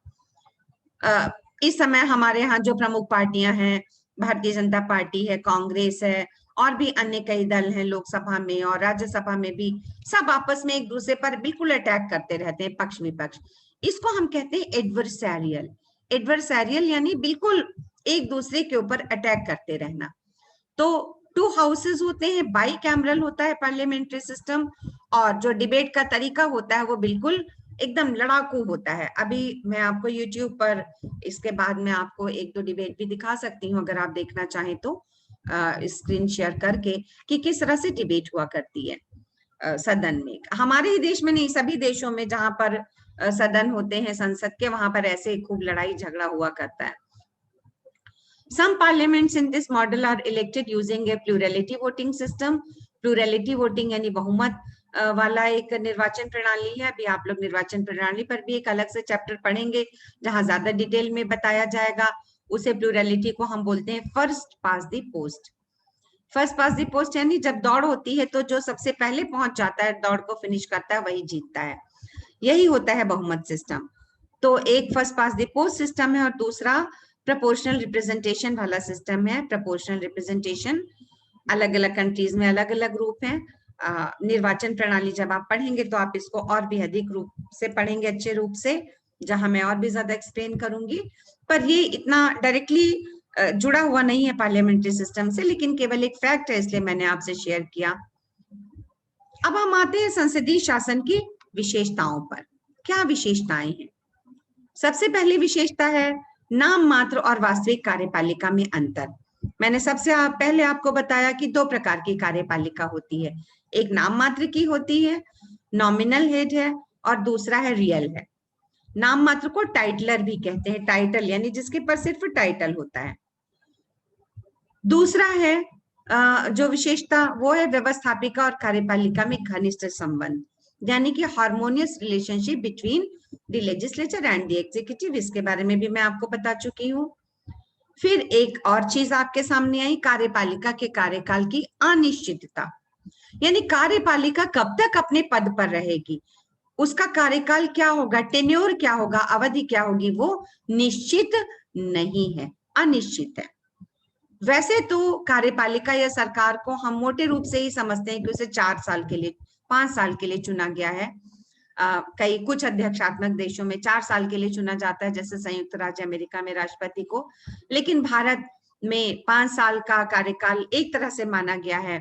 इस समय हमारे यहाँ जो प्रमुख पार्टियां हैं, भारतीय जनता पार्टी है, कांग्रेस है, और भी अन्य कई दल हैं लोकसभा में और राज्यसभा में भी, सब आपस में एक दूसरे पर बिल्कुल अटैक करते रहते हैं, पक्ष विपक्ष। इसको हम कहते हैं एडवर्सैरियल। एडवर्सैरियल यानी बिल्कुल एक दूसरे के ऊपर अटैक करते रहना। तो टू हाउसेस होते हैं, बाई कैमरल होता है पार्लियामेंट्री सिस्टम, और जो डिबेट का तरीका होता है वो बिल्कुल एकदम लड़ाकू होता है। अभी मैं आपको YouTube पर इसके बाद में आपको एक दो डिबेट भी दिखा सकती हूँ अगर आप देखना चाहें तो, स्क्रीन शेयर करके, कि किस तरह से डिबेट हुआ करती है सदन में। हमारे ही देश में नहीं, सभी देशों में जहां पर सदन होते हैं संसद के, वहां पर ऐसे खूब लड़ाई झगड़ा हुआ करता है। Some parliaments in this model are elected using a plurality voting system. Plurality voting यानी बहुमत वाला एक निर्वाचन प्रणाली है। अभी आप लोग निर्वाचन प्रणाली पर भी एक अलग से चैप्टर पढ़ेंगे जहां ज्यादा डिटेल में बताया जाएगा। उसे प्लूरैलिटी को हम बोलते हैं first pass the post. First pass the post यानी जब दौड़ होती है तो जो सबसे पहले पहुंच जाता है, दौड़ को फिनिश करता है, वही जीतता है। यही होता है बहुमत सिस्टम। तो एक first pass the post system है और दूसरा प्रोपोर्शनल रिप्रेजेंटेशन वाला सिस्टम है। प्रोपोर्शनल रिप्रेजेंटेशन अलग अलग कंट्रीज में अलग अलग रूप है। निर्वाचन प्रणाली जब आप पढ़ेंगे तो आप इसको और भी अधिक रूप से पढ़ेंगे, अच्छे रूप से, जहां मैं और भी ज्यादा एक्सप्लेन करूंगी। पर ये इतना डायरेक्टली जुड़ा हुआ नहीं है पार्लियामेंट्री सिस्टम से, लेकिन केवल एक फैक्ट है, इसलिए मैंने आपसे शेयर किया। अब हम आते हैं संसदीय शासन की विशेषताओं पर। क्या विशेषताएं हैं? सबसे पहली विशेषता है नाम मात्र और वास्तविक कार्यपालिका में अंतर। मैंने सबसे पहले आपको बताया कि दो प्रकार की कार्यपालिका होती है, एक नाम मात्र की होती है, नॉमिनल हेड है, और दूसरा है रियल है। नाम मात्र को टाइटलर भी कहते हैं, टाइटल यानी जिसके पर सिर्फ टाइटल होता है। दूसरा है जो विशेषता, वो है व्यवस्थापिका और कार्यपालिका में घनिष्ठ संबंध, यानी कि harmonious relationship between the legislature and the executive. इसके बारे में भी मैं आपको बता चुकी हूँ। फिर एक और चीज आपके सामने आई, कार्यपालिका के कार्यकाल की अनिश्चितता, यानी कार्यपालिका कब तक अपने पद पर रहेगी, उसका कार्यकाल क्या होगा, टेन्योर क्या होगा, अवधि क्या होगी, वो निश्चित नहीं है, अनिश्चित है। वैसे तो कार्यपालिका या सरकार को हम मोटे रूप से ही समझते हैं कि उसे 4 साल के लिए, 5 साल के लिए चुना गया है। कई कुछ अध्यक्षात्मक देशों में 4 साल के लिए चुना जाता है, जैसे संयुक्त राज्य अमेरिका में राष्ट्रपति को। लेकिन भारत में 5 साल का कार्यकाल एक तरह से माना गया है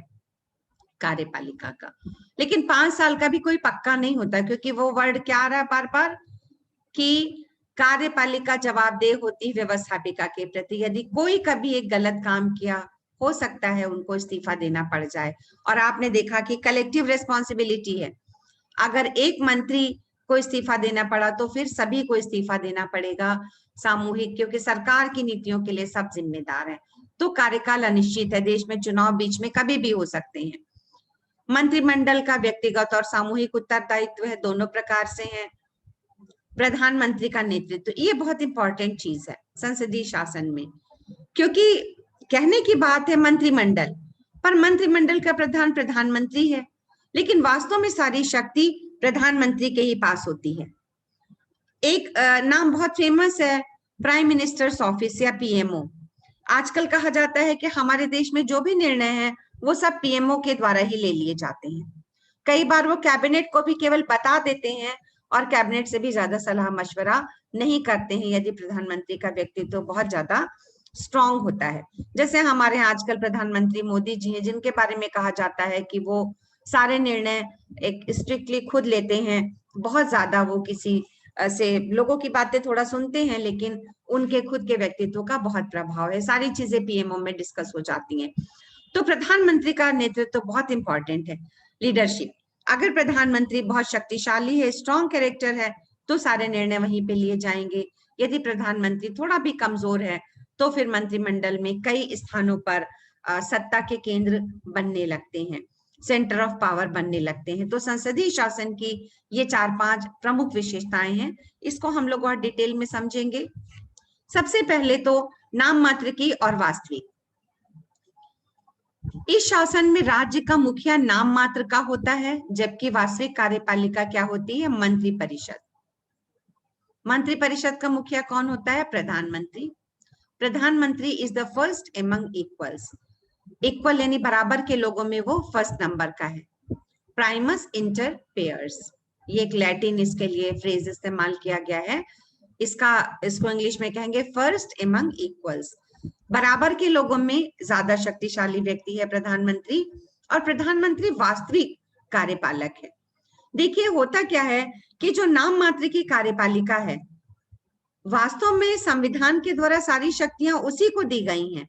कार्यपालिका का। लेकिन 5 साल का भी कोई पक्का नहीं होता, क्योंकि वो वर्ड क्या आ रहा है बार बार कि कार्यपालिका जवाबदेह होती व्यवस्थापिका के प्रति। यदि कोई कभी एक गलत काम किया, हो सकता है उनको इस्तीफा देना पड़ जाए। और आपने देखा कि कलेक्टिव रिस्पॉन्सिबिलिटी है। अगर एक मंत्री को इस्तीफा देना पड़ा तो फिर सभी को इस्तीफा देना पड़ेगा सामूहिक, क्योंकि सरकार की नीतियों के लिए सब जिम्मेदार है। तो कार्यकाल अनिश्चित है, देश में चुनाव बीच में कभी भी हो सकते हैं। मंत्रिमंडल का व्यक्तिगत और सामूहिक उत्तरदायित्व है, दोनों प्रकार से है। प्रधानमंत्री का नेतृत्व, ये बहुत इंपॉर्टेंट चीज है संसदीय शासन में, क्योंकि कहने की बात है मंत्रिमंडल, पर मंत्रिमंडल का प्रधान प्रधानमंत्री है, लेकिन वास्तव में सारी शक्ति प्रधानमंत्री के ही पास होती है। एक नाम बहुत फेमस है, प्राइम मिनिस्टर्स ऑफिस या पीएमओ। आजकल कहा जाता है कि हमारे देश में जो भी निर्णय है वो सब पीएमओ के द्वारा ही ले लिए जाते हैं। कई बार वो कैबिनेट को भी केवल बता देते हैं और कैबिनेट से भी ज्यादा सलाह मशवरा नहीं करते हैं यदि प्रधानमंत्री का व्यक्तित्व तो बहुत ज्यादा स्ट्रांग होता है। जैसे हमारे यहाँ आजकल प्रधानमंत्री मोदी जी हैं, जिनके बारे में कहा जाता है कि वो सारे निर्णय एक स्ट्रिक्टली खुद लेते हैं, बहुत ज्यादा वो किसी से लोगों की बातें थोड़ा सुनते हैं, लेकिन उनके खुद के व्यक्तित्व का बहुत प्रभाव है, सारी चीजें पीएमओ में डिस्कस हो जाती हैं। तो प्रधानमंत्री का नेतृत्व बहुत इंपॉर्टेंट है, लीडरशिप। अगर प्रधानमंत्री बहुत शक्तिशाली है, स्ट्रॉन्ग कैरेक्टर है, तो सारे निर्णय वहीं पे लिए जाएंगे। यदि प्रधानमंत्री थोड़ा भी कमजोर है तो फिर मंत्रिमंडल में कई स्थानों पर सत्ता के केंद्र बनने लगते हैं, सेंटर ऑफ पावर बनने लगते हैं। तो संसदीय शासन की ये 4-5 प्रमुख विशेषताएं हैं, इसको हम लोग और डिटेल में समझेंगे। सबसे पहले तो नाम मात्र की और वास्तविक। इस शासन में राज्य का मुखिया नाम मात्र का होता है, जबकि वास्तविक कार्यपालिका क्या होती है? मंत्रिपरिषद। मंत्रिपरिषद का मुखिया कौन होता है? प्रधानमंत्री। प्रधानमंत्री is the first among equals. Equal यानी बराबर के लोगों में वो फर्स्ट नंबर का है। प्राइमस इंटर पेयर्स, ये एक लैटिन इसके लिए फ्रेज इस्तेमाल किया गया है। इसको इंग्लिश में कहेंगे फर्स्ट एमंग इक्वल्स। बराबर के लोगों में ज्यादा शक्तिशाली व्यक्ति है प्रधानमंत्री, और प्रधानमंत्री वास्तविक कार्यपालक है। देखिए होता क्या है कि जो नाम मात्र की कार्यपालिका है, वास्तव में संविधान के द्वारा सारी शक्तियां उसी को दी गई हैं,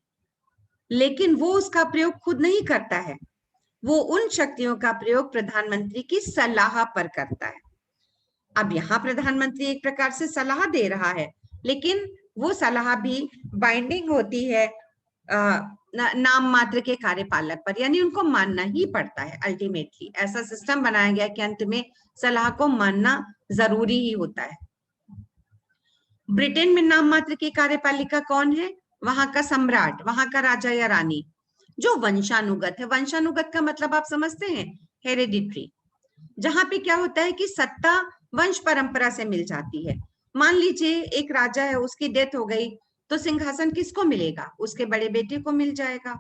लेकिन वो उसका प्रयोग खुद नहीं करता है। वो उन शक्तियों का प्रयोग प्रधानमंत्री की सलाह पर करता है। अब यहाँ प्रधानमंत्री एक प्रकार से सलाह दे रहा है, लेकिन वो सलाह भी बाइंडिंग होती है नाम मात्र के कार्यपालक पर, यानी उनको मानना ही पड़ता है। अल्टीमेटली ऐसा सिस्टम बनाया गया कि अंत में सलाह को मानना जरूरी ही होता है। ब्रिटेन में नाम मात्र की कार्यपालिका कौन है? वहां का सम्राट, वहां का राजा या रानी, जो वंशानुगत है। वंशानुगत का मतलब आप समझते हैं? हेरेडिटरी। जहां पे क्या होता है कि सत्ता वंश परंपरा से मिल जाती है। मान लीजिए एक राजा है, उसकी डेथ हो गई तो सिंहासन किसको मिलेगा? उसके बड़े बेटे को मिल जाएगा,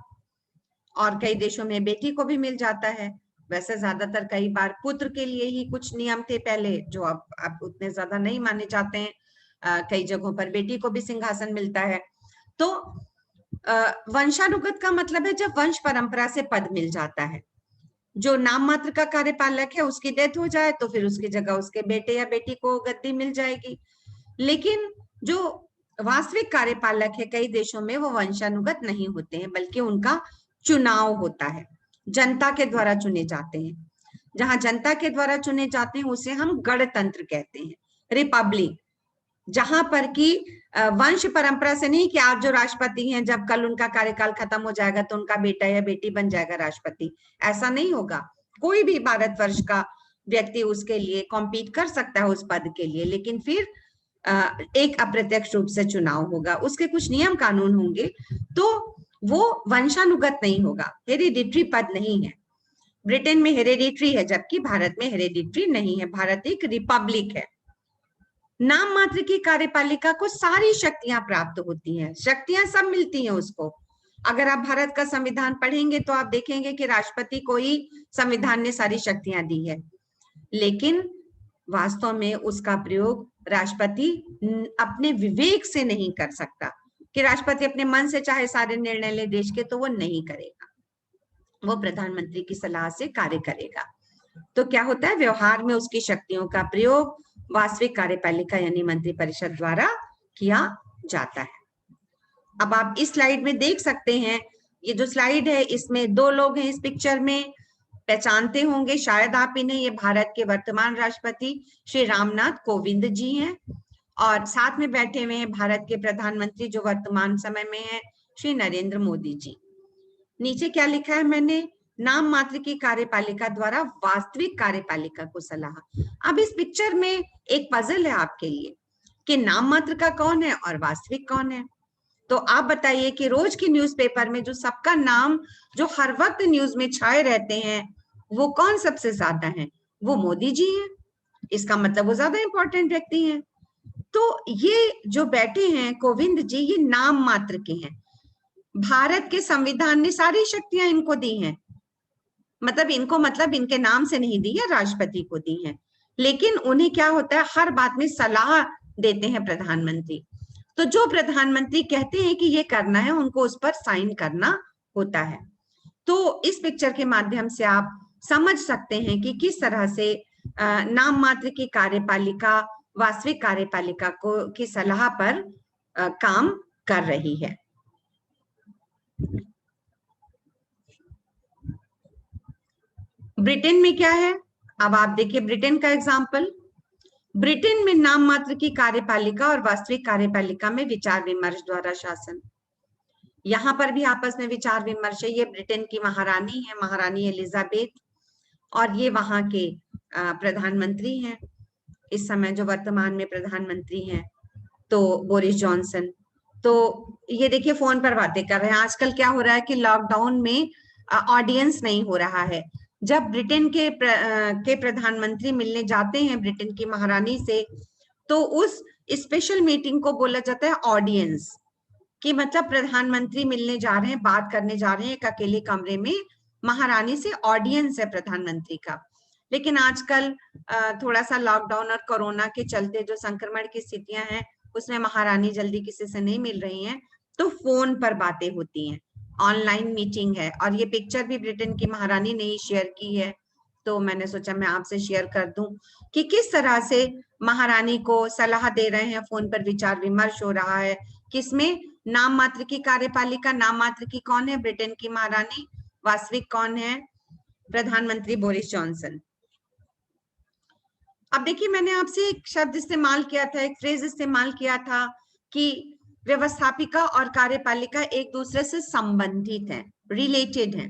और कई देशों में बेटी को भी मिल जाता है। वैसे ज्यादातर कई बार पुत्र के लिए ही कुछ नियम थे पहले, जो अब उतने ज्यादा नहीं माने जाते हैं। कई जगहों पर बेटी को भी सिंहासन मिलता है। तो वंशानुगत का मतलब है जब वंश परंपरा से पद मिल जाता है। जो नाम मात्र का कार्यपालक है उसकी डेथ हो जाए तो फिर उसकी जगह उसके बेटे या बेटी को गद्दी मिल जाएगी। लेकिन जो वास्तविक कार्यपालक है कई देशों में वो वंशानुगत नहीं होते हैं, बल्कि उनका चुनाव होता है, जनता के द्वारा चुने जाते हैं। जहां जनता के द्वारा चुने जाते हैं उसे हम गणतंत्र कहते हैं, रिपब्लिक। जहां पर कि वंश परंपरा से नहीं कि आज जो राष्ट्रपति हैं जब कल उनका कार्यकाल खत्म हो जाएगा तो उनका बेटा या बेटी बन जाएगा राष्ट्रपति, ऐसा नहीं होगा। कोई भी भारतवर्ष का व्यक्ति उसके लिए कॉम्पीट कर सकता है उस पद के लिए, लेकिन फिर एक अप्रत्यक्ष रूप से चुनाव होगा, उसके कुछ नियम कानून होंगे, तो वो वंशानुगत नहीं होगा, हेरिडिटरी पद नहीं है। ब्रिटेन में हेरिडिटरी है जबकि भारत में हेरिडिटरी नहीं है, भारत एक रिपब्लिक है। नाम मात्र की कार्यपालिका को सारी शक्तियां प्राप्त होती हैं, शक्तियां सब मिलती हैं उसको। अगर आप भारत का संविधान पढ़ेंगे तो आप देखेंगे कि राष्ट्रपति को ही संविधान ने सारी शक्तियां दी है, लेकिन वास्तव में उसका प्रयोग राष्ट्रपति अपने विवेक से नहीं कर सकता। कि राष्ट्रपति अपने मन से चाहे सारे निर्णय ले देश के, तो वो नहीं करेगा, वो प्रधानमंत्री की सलाह से कार्य करेगा। तो क्या होता है, व्यवहार में उसकी शक्तियों का प्रयोग वास्तविक कार्यपालिका यानी मंत्रिपरिषद द्वारा किया जाता है। अब आप इस स्लाइड में देख सकते हैं, ये जो स्लाइड है इसमें 2 लोग हैं इस पिक्चर में, पहचानते होंगे शायद आप इन्हें, ये भारत के वर्तमान राष्ट्रपति श्री रामनाथ कोविंद जी हैं, और साथ में बैठे हुए हैं भारत के प्रधानमंत्री जो वर्तमान समय में है श्री नरेंद्र मोदी जी। नीचे क्या लिखा है मैंने, नाम मात्र की कार्यपालिका द्वारा वास्तविक कार्यपालिका को सलाह। अब इस पिक्चर में एक पजल है आपके लिए कि नाम मात्र का कौन है और वास्तविक कौन है। तो आप बताइए कि रोज की न्यूज़पेपर में जो सबका नाम जो हर वक्त न्यूज में छाए रहते हैं वो कौन सबसे ज्यादा है, वो मोदी जी हैं। इसका मतलब वो ज्यादा इंपॉर्टेंट व्यक्ति हैं। तो ये जो बैठे हैं कोविंद जी, ये नाम मात्र के हैं। भारत के संविधान ने सारी शक्तियां इनको दी हैं, मतलब इनको मतलब इनके नाम से नहीं दी है, राष्ट्रपति को दी है, लेकिन उन्हें क्या होता है, हर बात में सलाह देते हैं प्रधानमंत्री। तो जो प्रधानमंत्री कहते हैं कि ये करना है, उनको उस पर साइन करना होता है। तो इस पिक्चर के माध्यम से आप समझ सकते हैं कि किस तरह से नाम मात्र की कार्यपालिका वास्तविक कार्यपालिका को की सलाह पर काम कर रही है। ब्रिटेन में क्या है, अब आप देखिए ब्रिटेन का एग्जाम्पल। ब्रिटेन में नाम मात्र की कार्यपालिका और वास्तविक कार्यपालिका में विचार विमर्श द्वारा शासन। यहाँ पर भी आपस में विचार विमर्श है। ये ब्रिटेन की महारानी है, महारानी एलिजाबेथ, और ये वहां के प्रधानमंत्री हैं इस समय जो वर्तमान में प्रधानमंत्री हैं, तो बोरिस जॉनसन। तो ये देखिए फोन पर बातें कर रहे हैं। आजकल क्या हो रहा है कि लॉकडाउन में ऑडियंस नहीं हो रहा है। जब ब्रिटेन के प्रधानमंत्री मिलने जाते हैं ब्रिटेन की महारानी से, तो उस स्पेशल मीटिंग को बोला जाता है ऑडियंस, कि मतलब प्रधानमंत्री मिलने जा रहे हैं, बात करने जा रहे हैं एक अकेले कमरे में महारानी से, ऑडियंस है प्रधानमंत्री का। लेकिन आजकल थोड़ा सा लॉकडाउन और कोरोना के चलते जो संक्रमण की स्थितियां हैं, उसमें महारानी जल्दी किसी से नहीं मिल रही हैं, तो फोन पर बातें होती हैं, ऑनलाइन मीटिंग है। और ये पिक्चर भी ब्रिटेन की महारानी ने ही शेयर की है, तो मैंने सोचा मैं आपसे शेयर कर दूं कि किस तरह से महारानी को सलाह दे रहे हैं, फोन पर विचार विमर्श हो रहा है। किसमें, नाम मात्र की कार्यपालिका, नाम मात्र की कौन है, ब्रिटेन की महारानी, वास्तविक कौन है, प्रधानमंत्री बोरिस जॉनसन। अब देखिए मैंने आपसे एक शब्द इस्तेमाल किया था, एक फ्रेज इस्तेमाल किया था कि व्यवस्थापिका और कार्यपालिका एक दूसरे से संबंधित हैं, रिलेटेड हैं।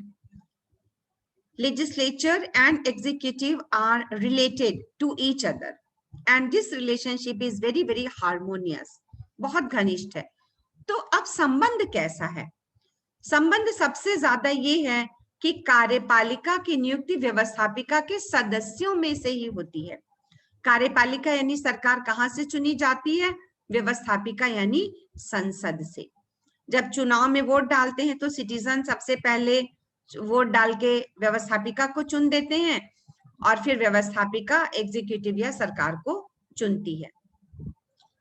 Legislature and executive are related to each other and this relationship is very very harmonious, बहुत घनिष्ठ है। तो अब संबंध कैसा है? संबंध सबसे ज्यादा ये है कि कार्यपालिका की नियुक्ति व्यवस्थापिका के सदस्यों में से ही होती है। कार्यपालिका यानी सरकार कहाँ से चुनी जाती है, व्यवस्थापिका यानी संसद से। जब चुनाव में वोट डालते हैं तो सिटीजन सबसे पहले वोट डाल के व्यवस्थापिका को चुन देते हैं और फिर व्यवस्थापिका एग्जीक्यूटिव या सरकार को चुनती है।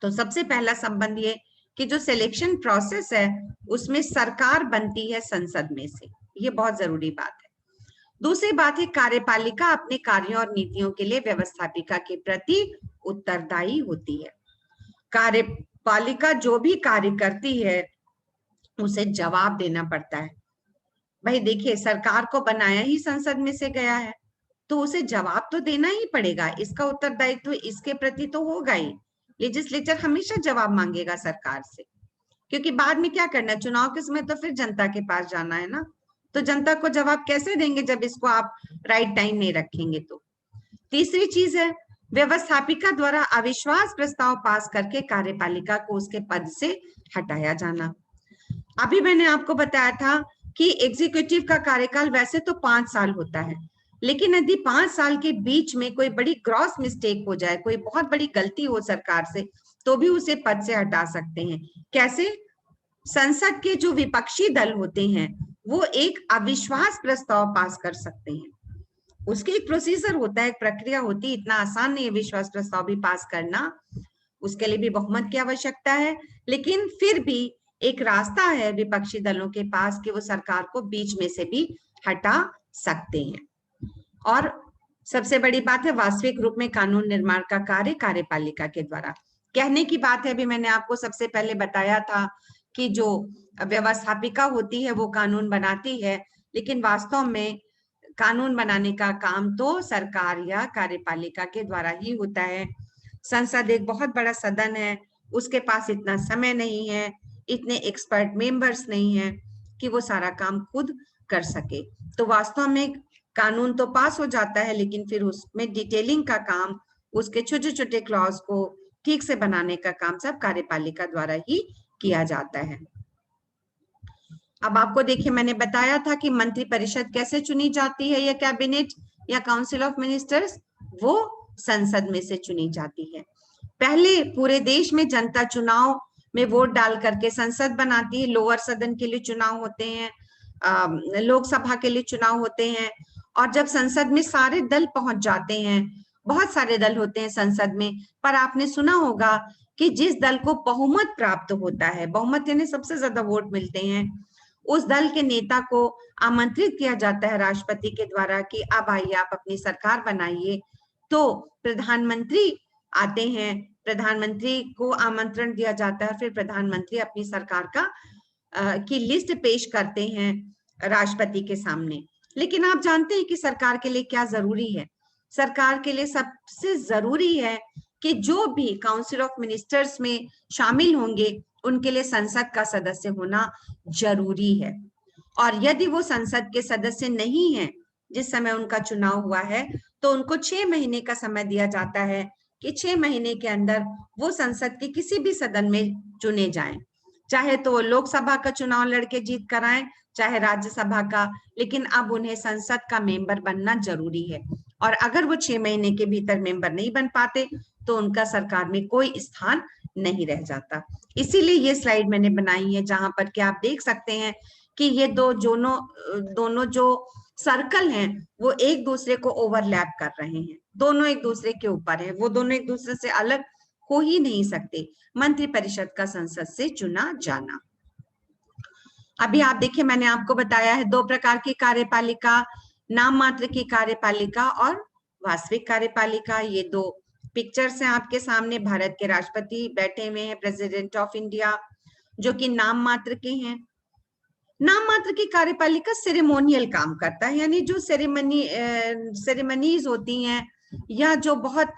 तो सबसे पहला संबंध ये कि जो सिलेक्शन प्रोसेस है उसमें सरकार बनती है संसद में से, ये बहुत जरूरी बात है। दूसरी बात है कार्यपालिका अपने कार्यों और नीतियों के लिए व्यवस्थापिका के प्रति उत्तरदायी होती है। कार्यपालिका जो भी कार्य करती है उसे जवाब देना पड़ता है। भाई देखिए सरकार को बनाया ही संसद में से गया है, तो उसे जवाब तो देना ही पड़ेगा, इसका उत्तरदायित्व इसके प्रति तो होगा ही। लेजिस्लेचर हमेशा जवाब मांगेगा सरकार से, क्योंकि बाद में क्या करना, चुनाव के समय तो फिर जनता के पास जाना है ना, तो जनता को जवाब कैसे देंगे जब इसको आप राइट टाइम नहीं रखेंगे। तो तीसरी चीज है व्यवस्थापिका द्वारा अविश्वास प्रस्ताव पास करके कार्यपालिका को उसके पद से हटाया जाना। अभी मैंने आपको बताया था कि एग्जीक्यूटिव का कार्यकाल वैसे तो 5 साल होता है, लेकिन यदि 5 साल के बीच में कोई बड़ी ग्रॉस मिस्टेक हो जाए, कोई बहुत बड़ी गलती हो सरकार से, तो भी उसे पद से हटा सकते हैं। कैसे? संसद के जो विपक्षी दल होते हैं वो एक अविश्वास प्रस्ताव पास कर सकते हैं, उसकी एक प्रोसीजर होता है, एक प्रक्रिया होती है, इतना आसान नहीं है विश्वास प्रस्ताव भी पास करना, उसके लिए भी बहुमत की आवश्यकता है। लेकिन फिर भी एक रास्ता है विपक्षी दलों के पास कि वो सरकार को बीच में से भी हटा सकते हैं। और सबसे बड़ी बात है वास्तविक रूप में कानून निर्माण का कार्य कार्यपालिका के द्वारा। कहने की बात है, अभी मैंने आपको सबसे पहले बताया था कि जो व्यवस्थापिका होती है वो कानून बनाती है, लेकिन वास्तव में कानून बनाने का काम तो सरकार या कार्यपालिका के द्वारा ही होता है। संसद एक बहुत बड़ा सदन है, उसके पास इतना समय नहीं है, इतने एक्सपर्ट मेंबर्स नहीं है कि वो सारा काम खुद कर सके। तो वास्तव में कानून तो पास हो जाता है, लेकिन फिर उसमें डिटेलिंग का काम, उसके छोटे छोटे क्लॉज को ठीक से बनाने का काम सब कार्यपालिका द्वारा ही किया जाता है। अब आपको देखिए, मैंने बताया था कि मंत्री परिषद कैसे चुनी जाती है, या कैबिनेट या काउंसिल ऑफ मिनिस्टर्स, वो संसद में से चुनी जाती है। पहले पूरे देश में जनता चुनाव में वोट डाल करके संसद बनाती है। लोअर सदन के लिए चुनाव होते हैं, लोकसभा के लिए चुनाव होते हैं, और जब संसद में सारे दल पहुंच जाते हैं, बहुत सारे दल होते हैं संसद में, पर आपने सुना होगा कि जिस दल को बहुमत प्राप्त होता है, बहुमत यानी सबसे ज्यादा वोट मिलते हैं, उस दल के नेता को आमंत्रित किया जाता है राष्ट्रपति के द्वारा कि अब आइए आप अपनी सरकार बनाइए। तो प्रधानमंत्री आते हैं, प्रधानमंत्री को आमंत्रण दिया जाता है, फिर प्रधानमंत्री अपनी सरकार का की लिस्ट पेश करते हैं राष्ट्रपति के सामने। लेकिन आप जानते हैं कि सरकार के लिए क्या जरूरी है? सरकार के लिए सबसे जरूरी है कि जो भी काउंसिल ऑफ मिनिस्टर्स में शामिल होंगे, उनके लिए संसद का सदस्य होना जरूरी है। और यदि वो संसद के सदस्य नहीं है जिस समय उनका चुनाव हुआ है, तो उनको 6 महीने का समय दिया जाता है कि 6 महीने के अंदर वो संसद के किसी भी सदन में चुने जाएं, चाहे तो वो लोकसभा का चुनाव लड़के जीत कर आए, चाहे राज्यसभा का, लेकिन अब उन्हें संसद का मेंबर बनना जरूरी है। और अगर वो 6 महीने के भीतर मेंबर नहीं बन पाते तो उनका सरकार में कोई स्थान नहीं रह जाता। इसीलिए ये स्लाइड मैंने बनाई है, जहां पर कि आप देख सकते हैं कि ये दोनों जो सर्कल हैं वो एक दूसरे को ओवरलैप कर रहे हैं, दोनों एक दूसरे के ऊपर है, वो दोनों एक दूसरे से अलग हो ही नहीं सकते। मंत्रिपरिषद का संसद से चुना जाना। अभी आप देखिए, मैंने आपको बताया है 2 प्रकार की कार्यपालिका, नाम मात्र की कार्यपालिका और वास्तविक कार्यपालिका। ये 2 पिक्चर्स हैं आपके सामने। भारत के राष्ट्रपति बैठे हुए हैं, प्रेसिडेंट ऑफ इंडिया, जो कि नाम मात्र के हैं। नाम मात्र की कार्यपालिका सेरेमोनियल काम करता है, यानी जो सेरेमनीज होती हैं या जो बहुत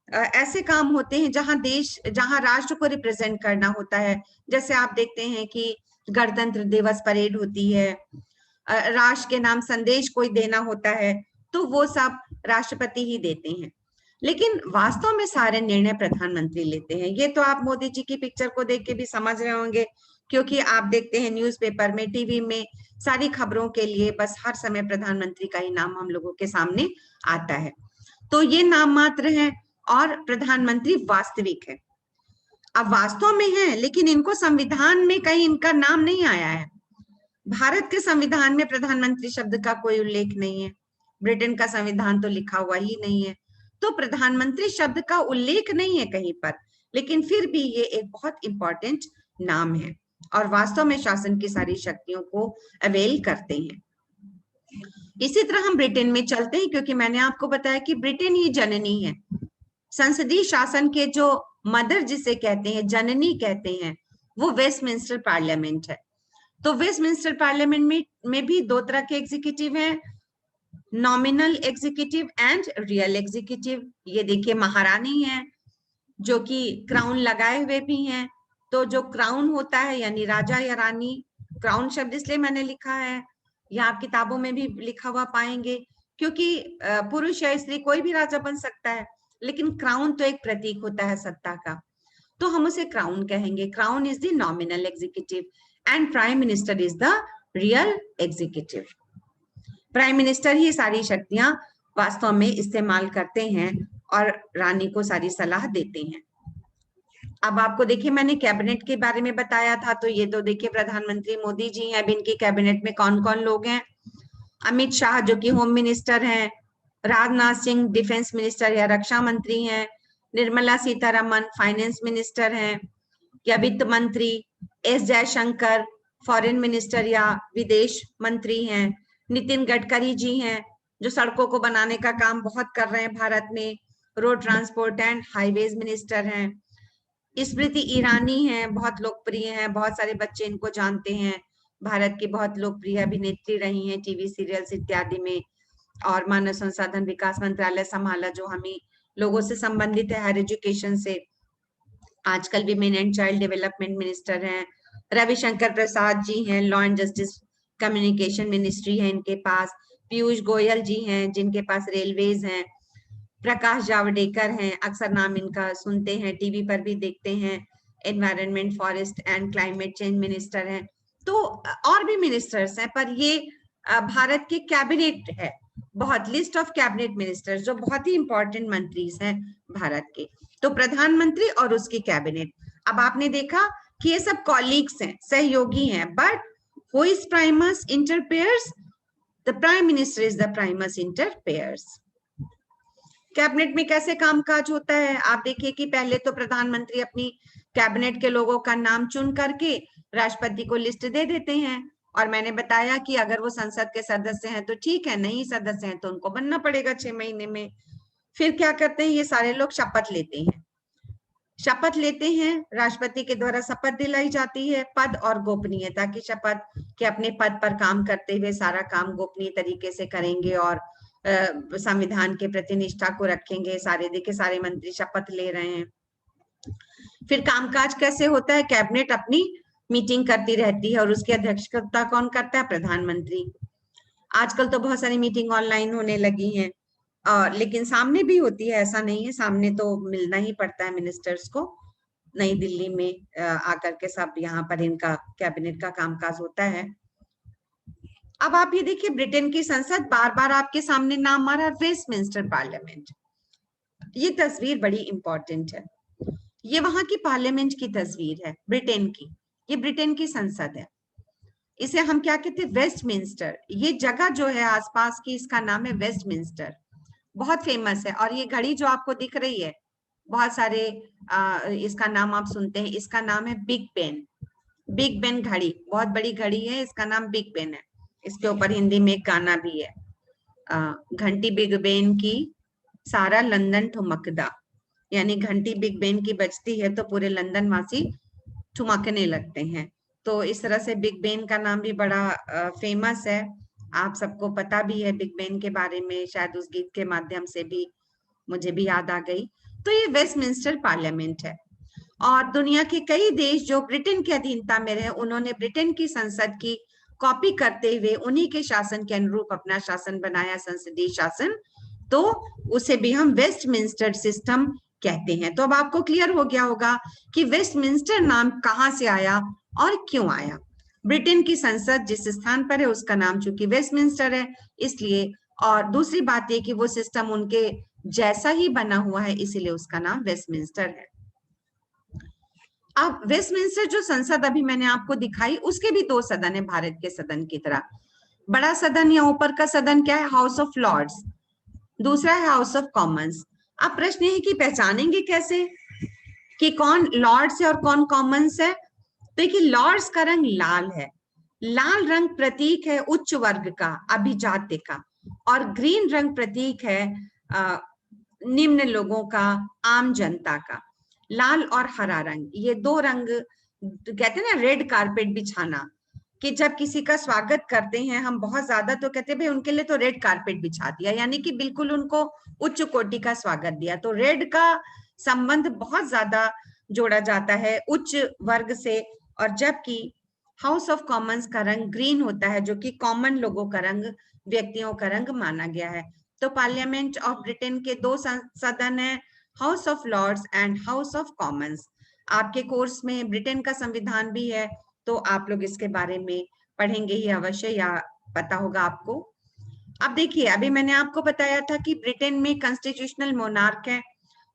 ऐसे काम होते हैं जहां राष्ट्र को रिप्रेजेंट करना होता है। जैसे आप देखते हैं कि गणतंत्र दिवस परेड होती है, राष्ट्र के नाम संदेश कोई देना होता है, तो वो सब राष्ट्रपति ही देते हैं। लेकिन वास्तव में सारे निर्णय प्रधानमंत्री लेते हैं। ये तो आप मोदी जी की पिक्चर को देख के भी समझ रहे होंगे, क्योंकि आप देखते हैं न्यूज़पेपर में, टीवी में, सारी खबरों के लिए बस हर समय प्रधानमंत्री का ही नाम हम लोगों के सामने आता है। तो ये नाम मात्र है और प्रधानमंत्री वास्तविक है। अब वास्तव में है, लेकिन इनको संविधान में कहीं इनका नाम नहीं आया है। भारत के संविधान में प्रधानमंत्री शब्द का कोई उल्लेख नहीं है, ब्रिटेन का संविधान तो लिखा हुआ ही नहीं है, तो प्रधानमंत्री शब्द का उल्लेख नहीं है कहीं पर। लेकिन फिर भी ये एक बहुत इंपॉर्टेंट नाम है और वास्तव में शासन की सारी शक्तियों को अवेल करते हैं। इसी तरह हम ब्रिटेन में चलते हैं, क्योंकि मैंने आपको बताया कि ब्रिटेन ही जननी है। संसदीय शासन के जो मदर जिसे कहते हैं, जननी कहते हैं, वो वेस्टमिंस्टर पार्लियामेंट है। तो वेस्टमिंस्टर पार्लियामेंट में भी 2 तरह के एग्जीक्यूटिव हैं, nominal executive and real executive. ये देखिए, महारानी है जो कि क्राउन लगाए हुए भी हैं। तो जो क्राउन होता है यानी राजा या रानी, क्राउन शब्द इसलिए मैंने लिखा है, या आप किताबों में भी लिखा हुआ पाएंगे, क्योंकि पुरुष या स्त्री कोई भी राजा बन सकता है, लेकिन क्राउन तो एक प्रतीक होता है सत्ता का, तो हम उसे क्राउन कहेंगे। Crown is the nominal executive and prime minister is the real executive. Prime minister ही सारी शक्तियां वास्तव में इस्तेमाल करते हैं और रानी को सारी सलाह देते हैं। अब आपको देखिए, मैंने कैबिनेट के बारे में बताया था, तो ये तो देखिए प्रधानमंत्री मोदी जी हैं। अब इनके कैबिनेट में कौन कौन लोग हैं? अमित शाह जो कि होम मिनिस्टर हैं, राजनाथ सिंह डिफेंस मिनिस्टर या रक्षा मंत्री हैं, निर्मला सीतारमन फाइनेंस मिनिस्टर हैं या वित्त मंत्री, एस जयशंकर फॉरेन मिनिस्टर या विदेश मंत्री हैं, नितिन गडकरी जी हैं जो सड़कों को बनाने का काम बहुत कर रहे हैं भारत में, road transport and highways minister हैं, स्मृति ईरानी हैं, बहुत लोकप्रिय हैं, बहुत सारे बच्चे इनको जानते हैं, भारत की बहुत लोकप्रिय अभिनेत्री रही हैं टीवी सीरियल्स इत्यादि में। और मानव संसाधन विकास मंत्रालय संभाला, जो हमें लोगों से संबंधित है, हायर एजुकेशन से। आजकल women and child development minister हैं, रविशंकर प्रसाद जी हैं, law and justice communication ministry है इनके पास। पीयूष गोयल जी हैं जिनके पास रेलवेज हैं। प्रकाश जावड़ेकर हैं, अक्सर नाम इनका सुनते हैं, टीवी पर भी देखते हैं। Environment, forest and climate change minister हैं। तो और भी मिनिस्टर्स हैं, पर ये भारत के कैबिनेट है, बहुत लिस्ट ऑफ कैबिनेट मिनिस्टर्स जो बहुत ही इंपॉर्टेंट मंत्रीज हैं भारत के। तो प्रधानमंत्री और उसकी कैबिनेट। अब आपने देखा कि ये सब कॉलीग्स हैं, सहयोगी हैं, but who is Primus inter pairs? The prime minister is the Primus inter pairs. Cabinet में कैसे कामकाज होता है? आप देखिए कि पहले तो प्रधानमंत्री अपनी कैबिनेट के लोगों का नाम चुन करके राष्ट्रपति को लिस्ट दे देते हैं, और मैंने बताया कि अगर वो संसद के सदस्य हैं तो ठीक है, नहीं सदस्य हैं तो उनको बनना पड़ेगा 6 महीने में। फिर क्या करते हैं, ये सारे लोग शपथ लेते हैं। शपथ लेते हैं, राष्ट्रपति के द्वारा शपथ दिलाई जाती है, पद और गोपनीयता की शपथ, कि अपने पद पर काम करते हुए सारा काम गोपनीय तरीके से करेंगे और संविधान के प्रति निष्ठा को रखेंगे। सारे देखिए सारे मंत्री शपथ ले रहे हैं। फिर कामकाज कैसे होता है? कैबिनेट अपनी मीटिंग करती रहती है और उसकी अध्यक्षता कौन करता है? प्रधानमंत्री। आजकल तो बहुत सारी मीटिंग ऑनलाइन होने लगी हैं, लेकिन सामने भी होती है, ऐसा नहीं है, सामने तो मिलना ही पड़ता है मिनिस्टर्स को। नई दिल्ली में आकर के सब यहाँ पर इनका कैबिनेट का कामकाज होता है। अब आप ये देखिए, ब्रिटेन की संसद, बार बार आपके सामने नाम आ रहा है, वेस्टमिंस्टर पार्लियामेंट। ये तस्वीर बड़ी इंपॉर्टेंट है। ये वहां की पार्लियामेंट की तस्वीर है, ब्रिटेन की। ये ब्रिटेन की संसद है। इसे हम क्या कहते हैं? वेस्टमिंस्टर। ये जगह जो है आसपास की, इसका नाम है वेस्टमिंस्टर, बहुत फेमस है। और ये घड़ी जो आपको दिख रही है, बहुत सारे इसका नाम आप सुनते हैं, इसका नाम है बिग बेन। बिग बेन घड़ी, बहुत बड़ी घड़ी है, इसका नाम बिग बेन है। इसके ऊपर हिंदी में एक गाना भी है, घंटी बिग बेन की सारा लंदन ठुमकदा, यानी घंटी बिग बेन की बजती है तो पूरे लंदन वासी ठुमकने लगते हैं। तो इस तरह से बिग बेन का नाम भी बड़ा फेमस है। आप सबको पता भी है बिग बेन के बारे में, शायद उस गीत के माध्यम से भी मुझे भी याद आ गई। तो ये वेस्टमिंस्टर पार्लियामेंट है। और दुनिया के कई देश जो ब्रिटेन की अधीनता में रहे, उन्होंने ब्रिटेन की संसद की कॉपी करते हुए उन्हीं के शासन के अनुरूप अपना शासन बनाया, संसदीय शासन। तो उसे भी हम वेस्टमिंस्टर सिस्टम कहते हैं। तो अब आपको क्लियर हो गया होगा कि वेस्टमिंस्टर नाम कहां से आया और क्यों आया। ब्रिटेन की संसद जिस स्थान पर है उसका नाम चूंकि वेस्टमिंस्टर है, इसलिए। और दूसरी बात ये कि वो सिस्टम उनके जैसा ही बना हुआ है, इसीलिए उसका नाम वेस्टमिंस्टर है। अब वेस्टमिंस्टर जो संसद अभी मैंने आपको दिखाई, उसके भी 2 सदन है भारत के सदन की तरह। बड़ा सदन या ऊपर का सदन क्या है? House of Lords. दूसरा है हाउस ऑफ कॉमन्स। अब प्रश्न है कि पहचानेंगे कैसे कि कौन लॉर्ड्स है और कौन कॉमन्स है? देखिए, लॉर्ड्स का रंग लाल है। लाल रंग प्रतीक है उच्च वर्ग का, अभिजात्य का। और ग्रीन रंग प्रतीक है निम्न लोगों का, आम जनता का। लाल और हरा रंग, ये 2 रंग, कहते हैं ना रेड कारपेट बिछाना, कि जब किसी का स्वागत करते हैं हम बहुत ज्यादा, तो कहते हैं भाई उनके लिए तो रेड कारपेट बिछा दिया, यानी कि बिल्कुल उनको उच्च कोटि का स्वागत दिया। तो रेड का संबंध बहुत ज्यादा जोड़ा जाता है उच्च वर्ग से। और जबकि हाउस ऑफ कॉमन्स का रंग ग्रीन होता है, जो कि कॉमन लोगों का रंग, व्यक्तियों का रंग माना गया है। तो पार्लियामेंट ऑफ ब्रिटेन के 2 सदन है, House of Lords and House of Commons. आपके कोर्स में ब्रिटेन का संविधान भी है, तो आप लोग इसके बारे में पढ़ेंगे ही अवश्य, या पता होगा आपको। अब देखिए, अभी मैंने आपको बताया था कि ब्रिटेन में कॉन्स्टिट्यूशनल मोनार्क है।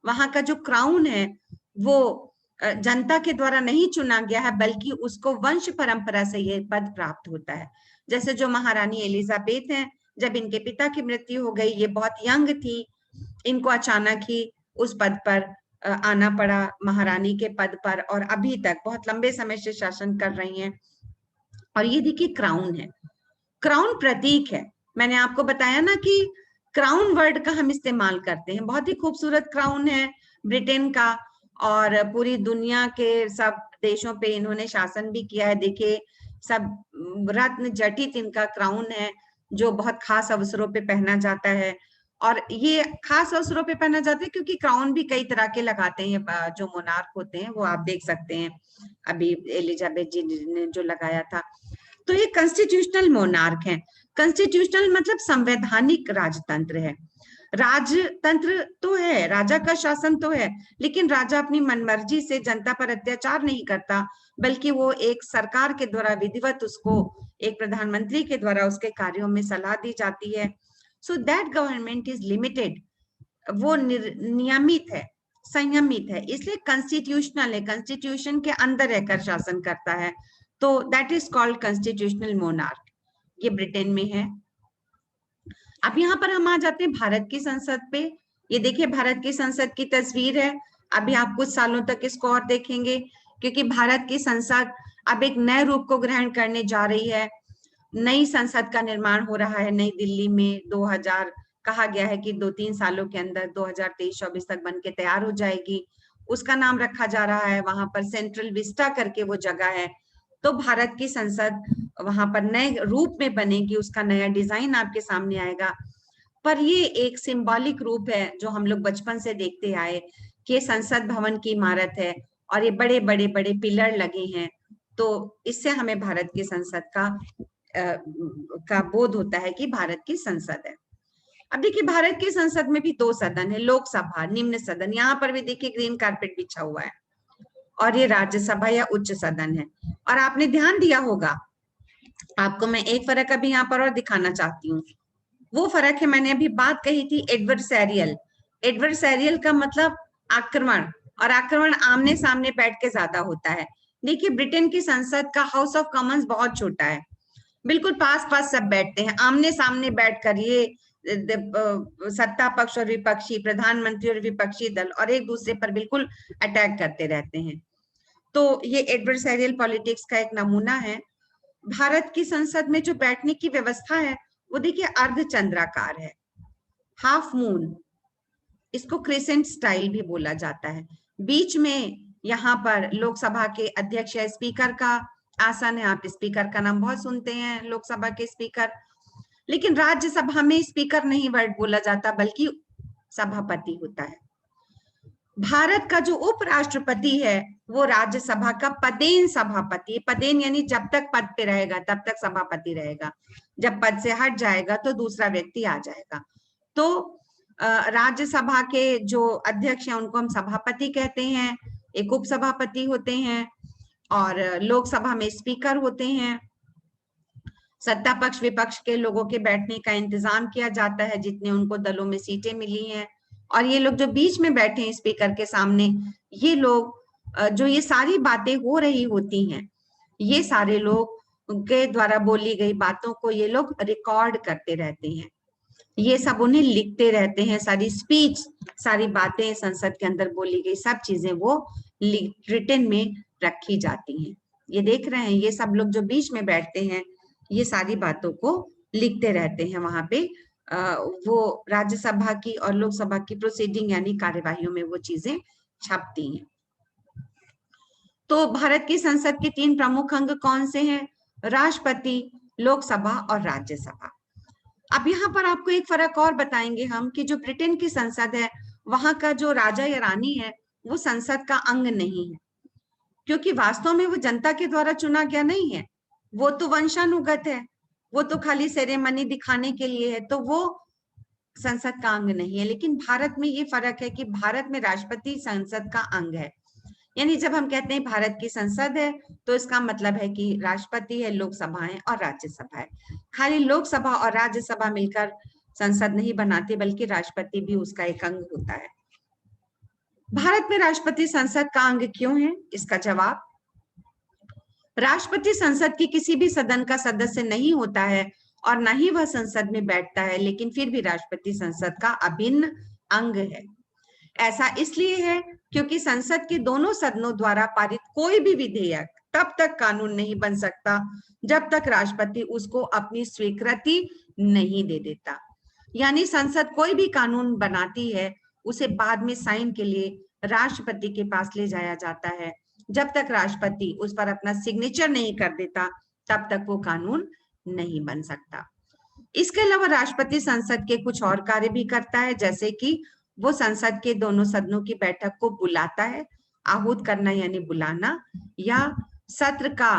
वहां का जो क्राउन है वो जनता के द्वारा नहीं चुना गया है, बल्कि उसको वंश परंपरा से ये पद प्राप्त होता है। जैसे जो महारानी एलिजाबेथ हैं, जब इनके पिता की मृत्यु हो गई, ये बहुत यंग थी, इनको अचानक ही उस पद पर आना पड़ा, महारानी के पद पर, और अभी तक बहुत लंबे समय से शासन कर रही हैं। और ये देखिए क्राउन है, क्राउन प्रतीक है। मैंने आपको बताया ना कि क्राउन वर्ड का हम इस्तेमाल करते हैं। बहुत ही खूबसूरत क्राउन है ब्रिटेन का, और पूरी दुनिया के सब देशों पे इन्होंने शासन भी किया है। देखिए, सब रत्न जटित इनका क्राउन है, जो बहुत खास अवसरों पे पहना जाता है। और ये खास अवसरों पे पहना जाता है क्योंकि क्राउन भी कई तरह के लगाते हैं जो मोनार्क होते हैं, वो आप देख सकते हैं अभी एलिजाबेथ जी ने जो लगाया था। तो ये कॉन्स्टिट्यूशनल मोनार्क है। कॉन्स्टिट्यूशनल मतलब संवैधानिक राजतंत्र है। राजतंत्र तो है, राजा का शासन तो है, लेकिन राजा अपनी मनमर्जी से जनता पर अत्याचार नहीं करता, बल्कि वो एक सरकार के द्वारा विधिवत उसको, एक प्रधानमंत्री के द्वारा उसके कार्यों में सलाह दी जाती है। So that government is limited, वो नियमित है, संयमित है, इसलिए कॉन्स्टिट्यूशनल है, कॉन्स्टिट्यूशन के अंदर रहकर शासन करता है। तो that is called constitutional monarch. ये ब्रिटेन में है। अब यहाँ पर हम आ जाते हैं भारत की संसद पे। ये देखिए भारत की संसद की तस्वीर है। अभी आप कुछ सालों तक इसको और देखेंगे, क्योंकि भारत की संसद अब एक नए रूप को ग्रहण करने जा रही है। नई संसद का निर्माण हो रहा है नई दिल्ली में। 2000 कहा गया है कि 2-3 सालों के अंदर 2023-24 तक बन के तैयार हो जाएगी। उसका नाम रखा जा रहा है, वहां पर सेंट्रल विस्टा करके वो जगह है। तो भारत की संसद वहां पर नए रूप में बनेगी, उसका नया डिजाइन आपके सामने आएगा। पर ये एक सिंबॉलिक रूप है जो हम लोग बचपन से देखते आए कि संसद भवन की इमारत है और ये बड़े बड़े बड़े पिलर लगे हैं। तो इससे हमें भारत की संसद का बोध होता है कि भारत की संसद है। अब देखिए भारत की संसद में भी 2 सदन है, लोकसभा, निम्न सदन। यहाँ पर भी देखिए ग्रीन कारपेट बिछा हुआ है। और ये राज्यसभा या उच्च सदन है। और आपने ध्यान दिया होगा, आपको मैं एक फर्क अभी यहाँ पर और दिखाना चाहती हूँ। वो फर्क है, मैंने अभी बात कही थी एडवर्सैरियल। एडवर्सैरियल का मतलब आक्रमण, और आक्रमण आमने सामने बैठ के ज्यादा होता है। देखिए ब्रिटेन की संसद का हाउस ऑफ कॉमन्स बहुत छोटा है, बिल्कुल पास पास सब बैठते हैं, आमने सामने बैठकर ये सत्ता पक्ष और विपक्षी, प्रधानमंत्री और विपक्षी दल, और एक दूसरे पर बिल्कुल अटैक करते रहते हैं। तो ये एडवर्सैरियल पॉलिटिक्स का एक नमूना है। भारत की संसद में जो बैठने की व्यवस्था है वो देखिए अर्धचंद्राकार है, हाफ मून, इसको क्रेसेंट स्टाइल भी बोला जाता है। बीच में यहाँ पर लोकसभा के अध्यक्ष या स्पीकर का आसन है। आप स्पीकर का नाम बहुत सुनते हैं, लोकसभा के स्पीकर। लेकिन राज्यसभा में स्पीकर नहीं वर्ड बोला जाता, बल्कि सभापति होता है। भारत का जो उपराष्ट्रपति है वो राज्यसभा का पदेन सभापति। पदेन यानी जब तक पद पे रहेगा तब तक सभापति रहेगा, जब पद से हट जाएगा तो दूसरा व्यक्ति आ जाएगा। तो राज्यसभा के जो अध्यक्ष हैं उनको हम सभापति कहते हैं, एक उपसभापति होते हैं, और लोकसभा में स्पीकर होते हैं। सत्ता पक्ष विपक्ष के लोगों के बैठने का इंतजाम किया जाता है जितने उनको दलों में सीटें मिली हैं। और ये लोग जो बीच में बैठे हैं स्पीकर के सामने, ये लोग जो ये सारी बातें हो रही होती हैं, ये सारे लोग के द्वारा बोली गई बातों को ये लोग रिकॉर्ड करते रहते हैं, ये सब उन्हें लिखते रहते हैं। सारी स्पीच, सारी बातें संसद के अंदर बोली गई सब चीजें वो रिटन में रखी जाती हैं। ये देख रहे हैं, ये सब लोग जो बीच में बैठते हैं ये सारी बातों को लिखते रहते हैं वहां पे। वो राज्यसभा की और लोकसभा की प्रोसीडिंग यानी कार्यवाहियों में वो चीजें छपती हैं। तो भारत की संसद के 3 प्रमुख अंग कौन से हैं? राष्ट्रपति, लोकसभा और राज्यसभा। अब यहाँ पर आपको एक फर्क और बताएंगे हम कि जो ब्रिटेन की संसद है वहां का जो राजा या रानी है वो संसद का अंग नहीं है, क्योंकि वास्तव में वो जनता के द्वारा चुना गया नहीं है, वो तो वंशानुगत है, वो तो खाली सेरेमनी दिखाने के लिए है, तो वो संसद का अंग नहीं है। लेकिन भारत में ये फर्क है कि भारत में राष्ट्रपति संसद का अंग है। यानी जब हम कहते हैं भारत की संसद है तो इसका मतलब है कि राष्ट्रपति है, लोकसभा है और राज्यसभा है। खाली लोकसभा और राज्यसभा मिलकर संसद नहीं बनाते, बल्कि राष्ट्रपति भी उसका एक अंग होता है। भारत में राष्ट्रपति संसद का अंग क्यों है? इसका जवाब, राष्ट्रपति संसद की किसी भी सदन का सदस्य नहीं होता है और न ही वह संसद में बैठता है, लेकिन फिर भी राष्ट्रपति संसद का अभिन्न अंग है। ऐसा इसलिए है क्योंकि संसद के दोनों सदनों द्वारा पारित कोई भी विधेयक तब तक कानून नहीं बन सकता जब तक राष्ट्रपति उसको अपनी स्वीकृति नहीं दे देता। यानी संसद कोई भी कानून बनाती है उसे बाद में साइन के लिए राष्ट्रपति के पास ले जाया जाता है। जब तक राष्ट्रपति उस पर अपना सिग्नेचर नहीं कर देता तब तक वो कानून नहीं बन सकता। इसके अलावा राष्ट्रपति संसद के कुछ और कार्य भी करता है, जैसे कि वो संसद के दोनों सदनों की बैठक को बुलाता है, आहूत करना यानी बुलाना, या सत्र का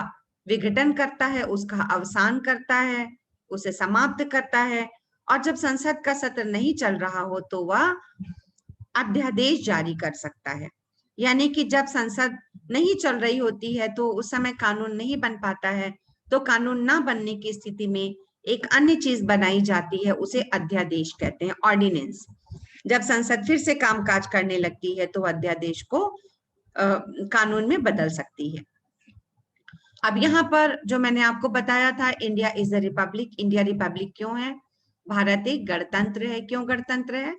विघटन करता है, उसका अवसान करता है, उसे समाप्त करता है, और जब संसद का सत्र नहीं चल रहा हो तो वह अध्यादेश जारी कर सकता है। यानी कि जब संसद नहीं चल रही होती है तो उस समय कानून नहीं बन पाता है, तो कानून ना बनने की स्थिति में एक अन्य चीज बनाई जाती है, उसे अध्यादेश कहते हैं, ऑर्डिनेंस। जब संसद फिर से कामकाज करने लगती है तो अध्यादेश को कानून में बदल सकती है। अब यहाँ पर जो मैंने आपको बताया था, India is a republic. India Republic क्यों है? भारत एक गणतंत्र है। क्यों गणतंत्र है?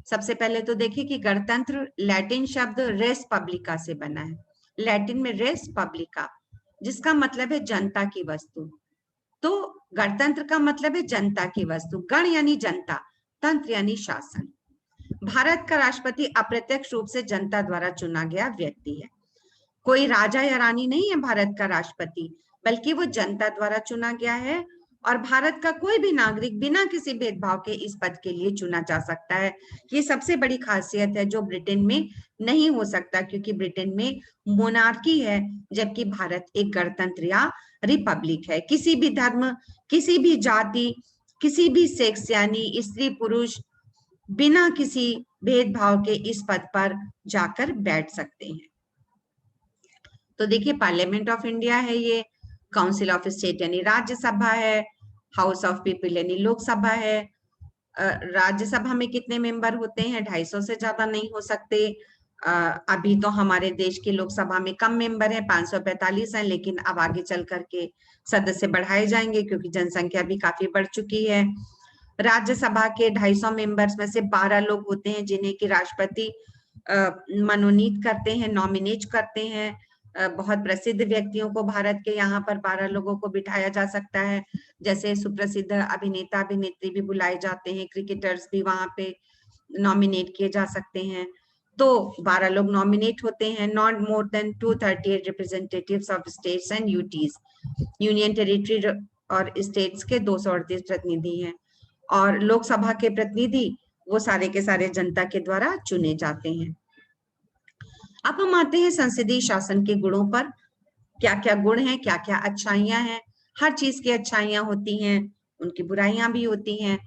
सबसे पहले तो देखिए कि गणतंत्र लैटिन शब्द रेस पब्लिका से बना है। लैटिन में रेस पब्लिका, जिसका मतलब है जनता की वस्तु। तो गणतंत्र का मतलब है जनता की वस्तु। गण यानी जनता, तंत्र यानी शासन। भारत का राष्ट्रपति अप्रत्यक्ष रूप से जनता द्वारा चुना गया व्यक्ति है। कोई राजा या रानी नहीं है भारत का राष्ट्रपति, बल्कि वो जनता द्वारा चुना गया है। और भारत का कोई भी नागरिक बिना किसी भेदभाव के इस पद के लिए चुना जा सकता है। ये सबसे बड़ी खासियत है जो ब्रिटेन में नहीं हो सकता, क्योंकि ब्रिटेन में मोनार्की है, जबकि भारत एक गणतंत्र या रिपब्लिक है। किसी भी धर्म, किसी भी जाति, किसी भी सेक्स यानी स्त्री पुरुष बिना किसी भेदभाव के इस पद पर जाकर बैठ सकते हैं। तो देखिए, पार्लियामेंट ऑफ इंडिया है ये, काउंसिल ऑफ स्टेट यानी राज्यसभा है, हाउस ऑफ पीपल यानी लोकसभा है। राज्यसभा में कितने मेंबर होते हैं? 250 से ज्यादा नहीं हो सकते। अभी तो हमारे देश की लोकसभा में कम मेंबर है, 545 हैं, लेकिन अब आगे चल करके सदस्य बढ़ाए जाएंगे क्योंकि जनसंख्या भी काफी बढ़ चुकी है। राज्यसभा के 250 मेंबर्स में से 12 लोग होते हैं जिन्हें कि राष्ट्रपति मनोनीत करते हैं, नॉमिनेट करते हैं। बहुत प्रसिद्ध व्यक्तियों को भारत के यहाँ पर 12 लोगों को बिठाया जा सकता है, जैसे सुप्रसिद्ध अभिनेता अभिनेत्री भी बुलाए जाते हैं, क्रिकेटर्स भी वहां पे नॉमिनेट किए जा सकते हैं। तो 12 लोग नॉमिनेट होते हैं। Not more than 238 representatives of states and UTs, union territory और स्टेट्स के 238 प्रतिनिधि हैं। और लोकसभा के प्रतिनिधि वो सारे के सारे जनता के द्वारा चुने जाते हैं। अब हम आते हैं संसदीय शासन के गुणों पर। क्या क्या गुण हैं, क्या क्या अच्छाइयां हैं? हर चीज की अच्छाइयां होती हैं, उनकी बुराइयां भी होती हैं।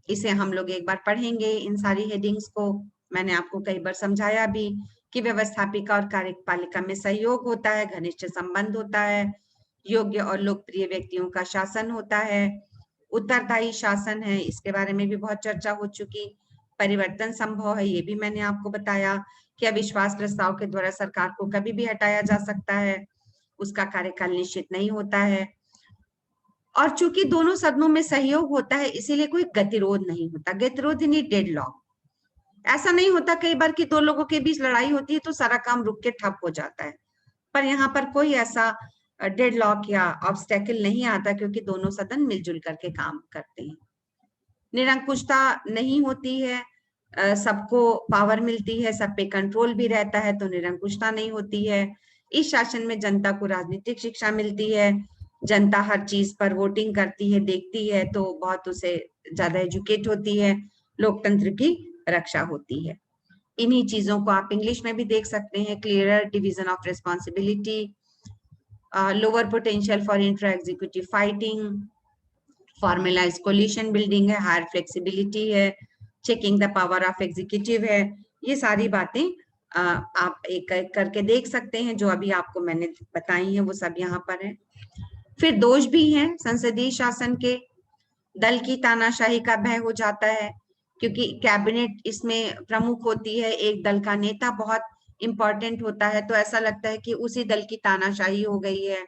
इसे हम लोग एक बार पढ़ेंगे, इन सारी हेडिंग्स को। मैंने आपको कई बार समझाया भी कि व्यवस्थापिका और कार्यपालिका में सहयोग होता है, घनिष्ठ संबंध होता है, योग्य और लोकप्रिय व्यक्तियों का शासन होता है, उत्तरदायी शासन है, इसके बारे में भी बहुत चर्चा हो चुकी। परिवर्तन संभव है, ये भी मैंने आपको बताया कि अविश्वास प्रस्ताव के द्वारा सरकार को कभी भी हटाया जा सकता है, उसका कार्यकाल निश्चित नहीं होता है। और चूंकि दोनों सदनों में सहयोग होता है, इसीलिए कोई गतिरोध नहीं होता। गतिरोध यानी डेडलॉक। ऐसा नहीं होता कई बार कि दो लोगों के बीच लड़ाई होती है तो सारा काम रुक के ठप हो जाता है, पर यहाँ पर कोई ऐसा डेडलॉक या ऑब्स्टेकल नहीं आता, क्योंकि दोनों सदन मिलजुल करके काम करते हैं। निरंकुशता नहीं होती है, सबको पावर मिलती है, सब पे कंट्रोल भी रहता है, तो निरंकुशता नहीं होती है। इस शासन में जनता को राजनीतिक शिक्षा मिलती है, जनता हर चीज पर वोटिंग करती है, देखती है, तो बहुत उसे ज्यादा एजुकेट होती है, लोकतंत्र की रक्षा होती है। इन्हीं चीजों को आप इंग्लिश में भी देख सकते हैं। Clearer division of responsibility, lower potential for intra executive fighting, formalise coalition building है, हायर फ्लेक्सिबिलिटी है, checking the power of executive है। ये सारी बातें आप एक एक करके देख सकते हैं, जो अभी आपको मैंने बताई हैं वो सब यहाँ पर है। फिर दोष भी हैं संसदीय शासन के। दल की तानाशाही का भय हो जाता है, क्योंकि कैबिनेट इसमें प्रमुख होती है, एक दल का नेता बहुत इंपॉर्टेंट होता है, तो ऐसा लगता है कि उसी दल की तानाशाही हो गई है।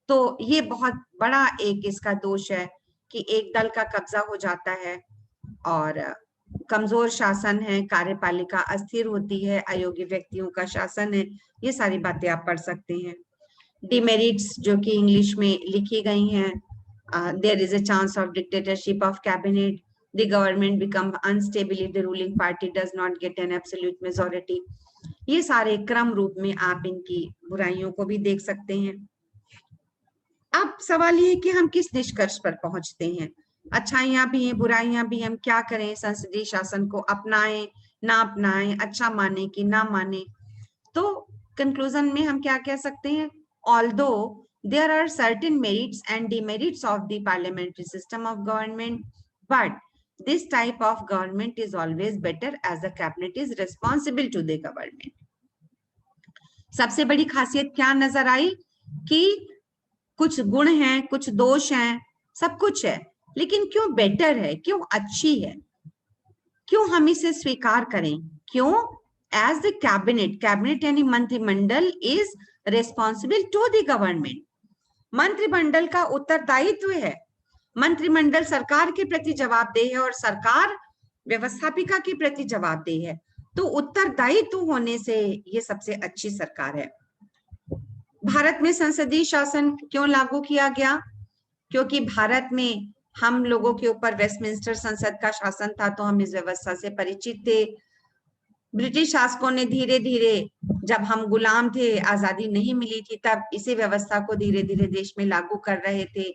तो ये बहुत बड़ा एक इसका दोष है कि एक दल का कब्जा हो जाता है, और कमजोर शासन है, कार्यपालिका अस्थिर होती है, अयोग्य व्यक्तियों का शासन है। ये सारी बातें आप पढ़ सकते हैं। डिमेरिट्स जो कि इंग्लिश में लिखी गई हैं, there is a chance of dictatorship of cabinet, the government become unstable if the ruling party does not get an absolute majority. ये सारे क्रम रूप में आप इनकी बुराइयों को भी देख सकते हैं। अब सवाल ये है कि हम किस निष्कर्ष पर पहुंचते हैं, अच्छाइयां भी हैं, बुराइयां भी, हम क्या करें, संसदीय शासन को अपनाएं ना अपनाएं, अच्छा माने कि ना माने। तो कंक्लूजन में हम क्या कह सकते हैं, although there are certain merits and demerits of the parliamentary system of government, but this type of government is always better as the cabinet is responsible to the government. सबसे बड़ी खासियत क्या नजर आई कि कुछ गुण हैं, कुछ दोष हैं, सब कुछ है, लेकिन क्यों बेटर है, क्यों अच्छी है, क्यों हम इसे स्वीकार करें, क्यों? एज द कैबिनेट यानी मंत्रिमंडल is responsible to the government, मंत्रिमंडल का उत्तरदायित्व है, मंत्रिमंडल सरकार के प्रति जवाबदेह है और सरकार व्यवस्थापिका के प्रति जवाबदेह है। तो उत्तरदायित्व होने से ये सबसे अच्छी सरकार है। भारत में संसदीय शासन क्यों लागू किया गया? क्योंकि भारत में हम लोगों के ऊपर वेस्टमिंस्टर संसद का शासन था, तो हम इस व्यवस्था से परिचित थे। ब्रिटिश शासकों ने धीरे धीरे, जब हम गुलाम थे, आजादी नहीं मिली थी, तब इसी व्यवस्था को धीरे धीरे देश में लागू कर रहे थे।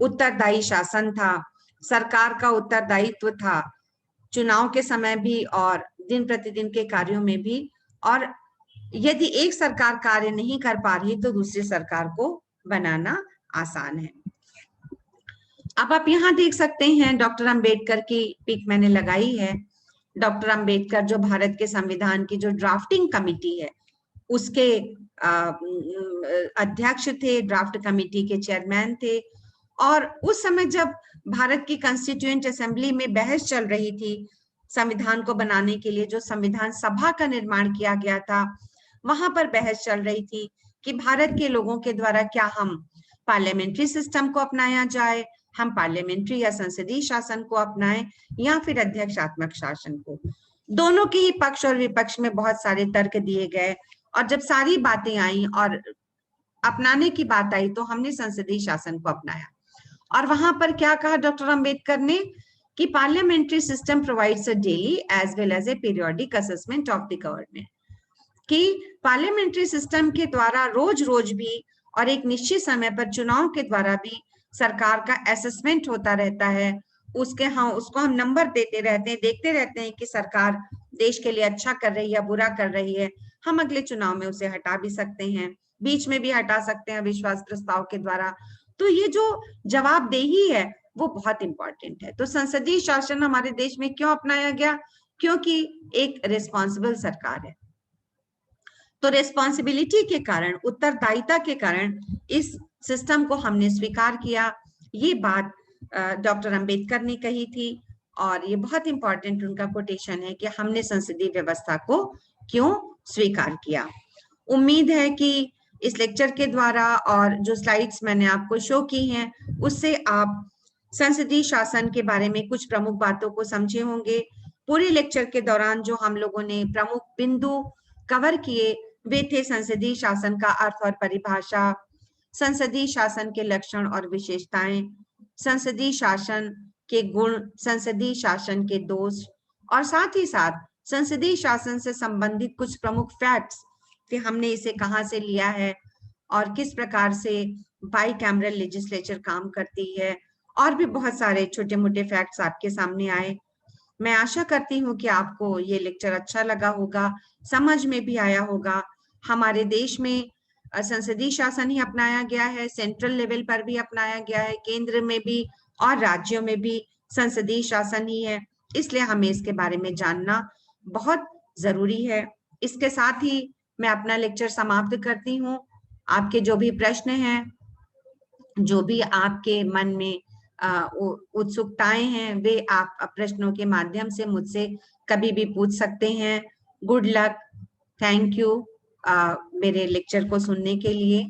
उत्तरदायी शासन था, सरकार का उत्तरदायित्व था, चुनाव के समय भी और दिन प्रतिदिन के कार्यों में भी। और यदि एक सरकार कार्य नहीं कर पा रही तो दूसरी सरकार को बनाना आसान है। अब आप यहाँ देख सकते हैं डॉक्टर अंबेडकर की पिक मैंने लगाई है। डॉक्टर अंबेडकर जो भारत के संविधान की जो ड्राफ्टिंग कमेटी है उसके अध्यक्ष थे, ड्राफ्ट कमेटी के चेयरमैन थे। और उस समय जब भारत की कॉन्स्टिट्यूएंट असेंबली में बहस चल रही थी संविधान को बनाने के लिए, जो संविधान सभा का निर्माण किया गया था, वहां पर बहस चल रही थी कि भारत के लोगों के द्वारा क्या हम पार्लियामेंट्री सिस्टम को अपनाया जाए, हम पार्लियामेंट्री या संसदीय शासन को अपनाएं या फिर अध्यक्षात्मक शासन को। दोनों के ही पक्ष और विपक्ष में बहुत सारे तर्क दिए गए, और जब सारी बातें आई और अपनाने की बात आई तो हमने संसदीय शासन को अपनाया। और वहां पर क्या कहा डॉक्टर अंबेडकर ने कि parliamentary system provides a daily as well as a periodic assessment of the government, कि पार्लियामेंट्री सिस्टम के द्वारा रोज रोज भी और एक निश्चित समय पर चुनाव के द्वारा भी सरकार का असेसमेंट होता रहता है। उसको हम नंबर देते रहते हैं, देखते रहते हैं कि सरकार देश के लिए अच्छा कर रही है या बुरा कर रही है। हम अगले चुनाव में उसे हटा भी सकते हैं, बीच में भी हटा सकते हैं विश्वास प्रस्ताव के द्वारा। तो ये जो जवाबदेही है वो बहुत इंपॉर्टेंट है। तो संसदीय शासन हमारे देश में क्यों अपनाया गया? क्योंकि एक रिस्पॉन्सिबल सरकार है। तो रेस्पॉन्सिबिलिटी के कारण, उत्तरदायिता के कारण इस सिस्टम को हमने स्वीकार किया। ये बात डॉक्टर अंबेडकर ने कही थी और ये बहुत इंपॉर्टेंट उनका कोटेशन है कि हमने संसदीय व्यवस्था को क्यों स्वीकार किया। उम्मीद है कि इस लेक्चर के द्वारा और जो स्लाइड्स मैंने आपको शो की हैं उससे आप संसदीय शासन के बारे में कुछ प्रमुख बातों को समझे होंगे। पूरे लेक्चर के दौरान जो हम लोगों ने प्रमुख बिंदु कवर किए वे थे संसदीय शासन का अर्थ और परिभाषा, संसदीय शासन के लक्षण और विशेषताएं, संसदीय शासन के गुण, संसदीय शासन के दोष, और साथ ही साथ संसदीय शासन से संबंधित कुछ प्रमुख फैक्ट्स कि हमने इसे कहाँ से लिया है और किस प्रकार से बाई कैमरल लेजिस्लेचर काम करती है, और भी बहुत सारे छोटे मोटे फैक्ट्स आपके सामने आए। मैं आशा करती हूँ कि आपको ये लेक्चर अच्छा लगा होगा, समझ में भी आया होगा। हमारे देश में संसदीय शासन ही अपनाया गया है, सेंट्रल लेवल पर भी अपनाया गया है, केंद्र में भी और राज्यों में भी संसदीय शासन ही है, इसलिए हमें इसके बारे में जानना बहुत जरूरी है। इसके साथ ही मैं अपना लेक्चर समाप्त करती हूँ। आपके जो भी प्रश्न हैं, जो भी आपके मन में उत्सुकताएं हैं, वे आप प्रश्नों के माध्यम से मुझसे कभी भी पूछ सकते हैं। गुड लक, थैंक यू मेरे लेक्चर को सुनने के लिए।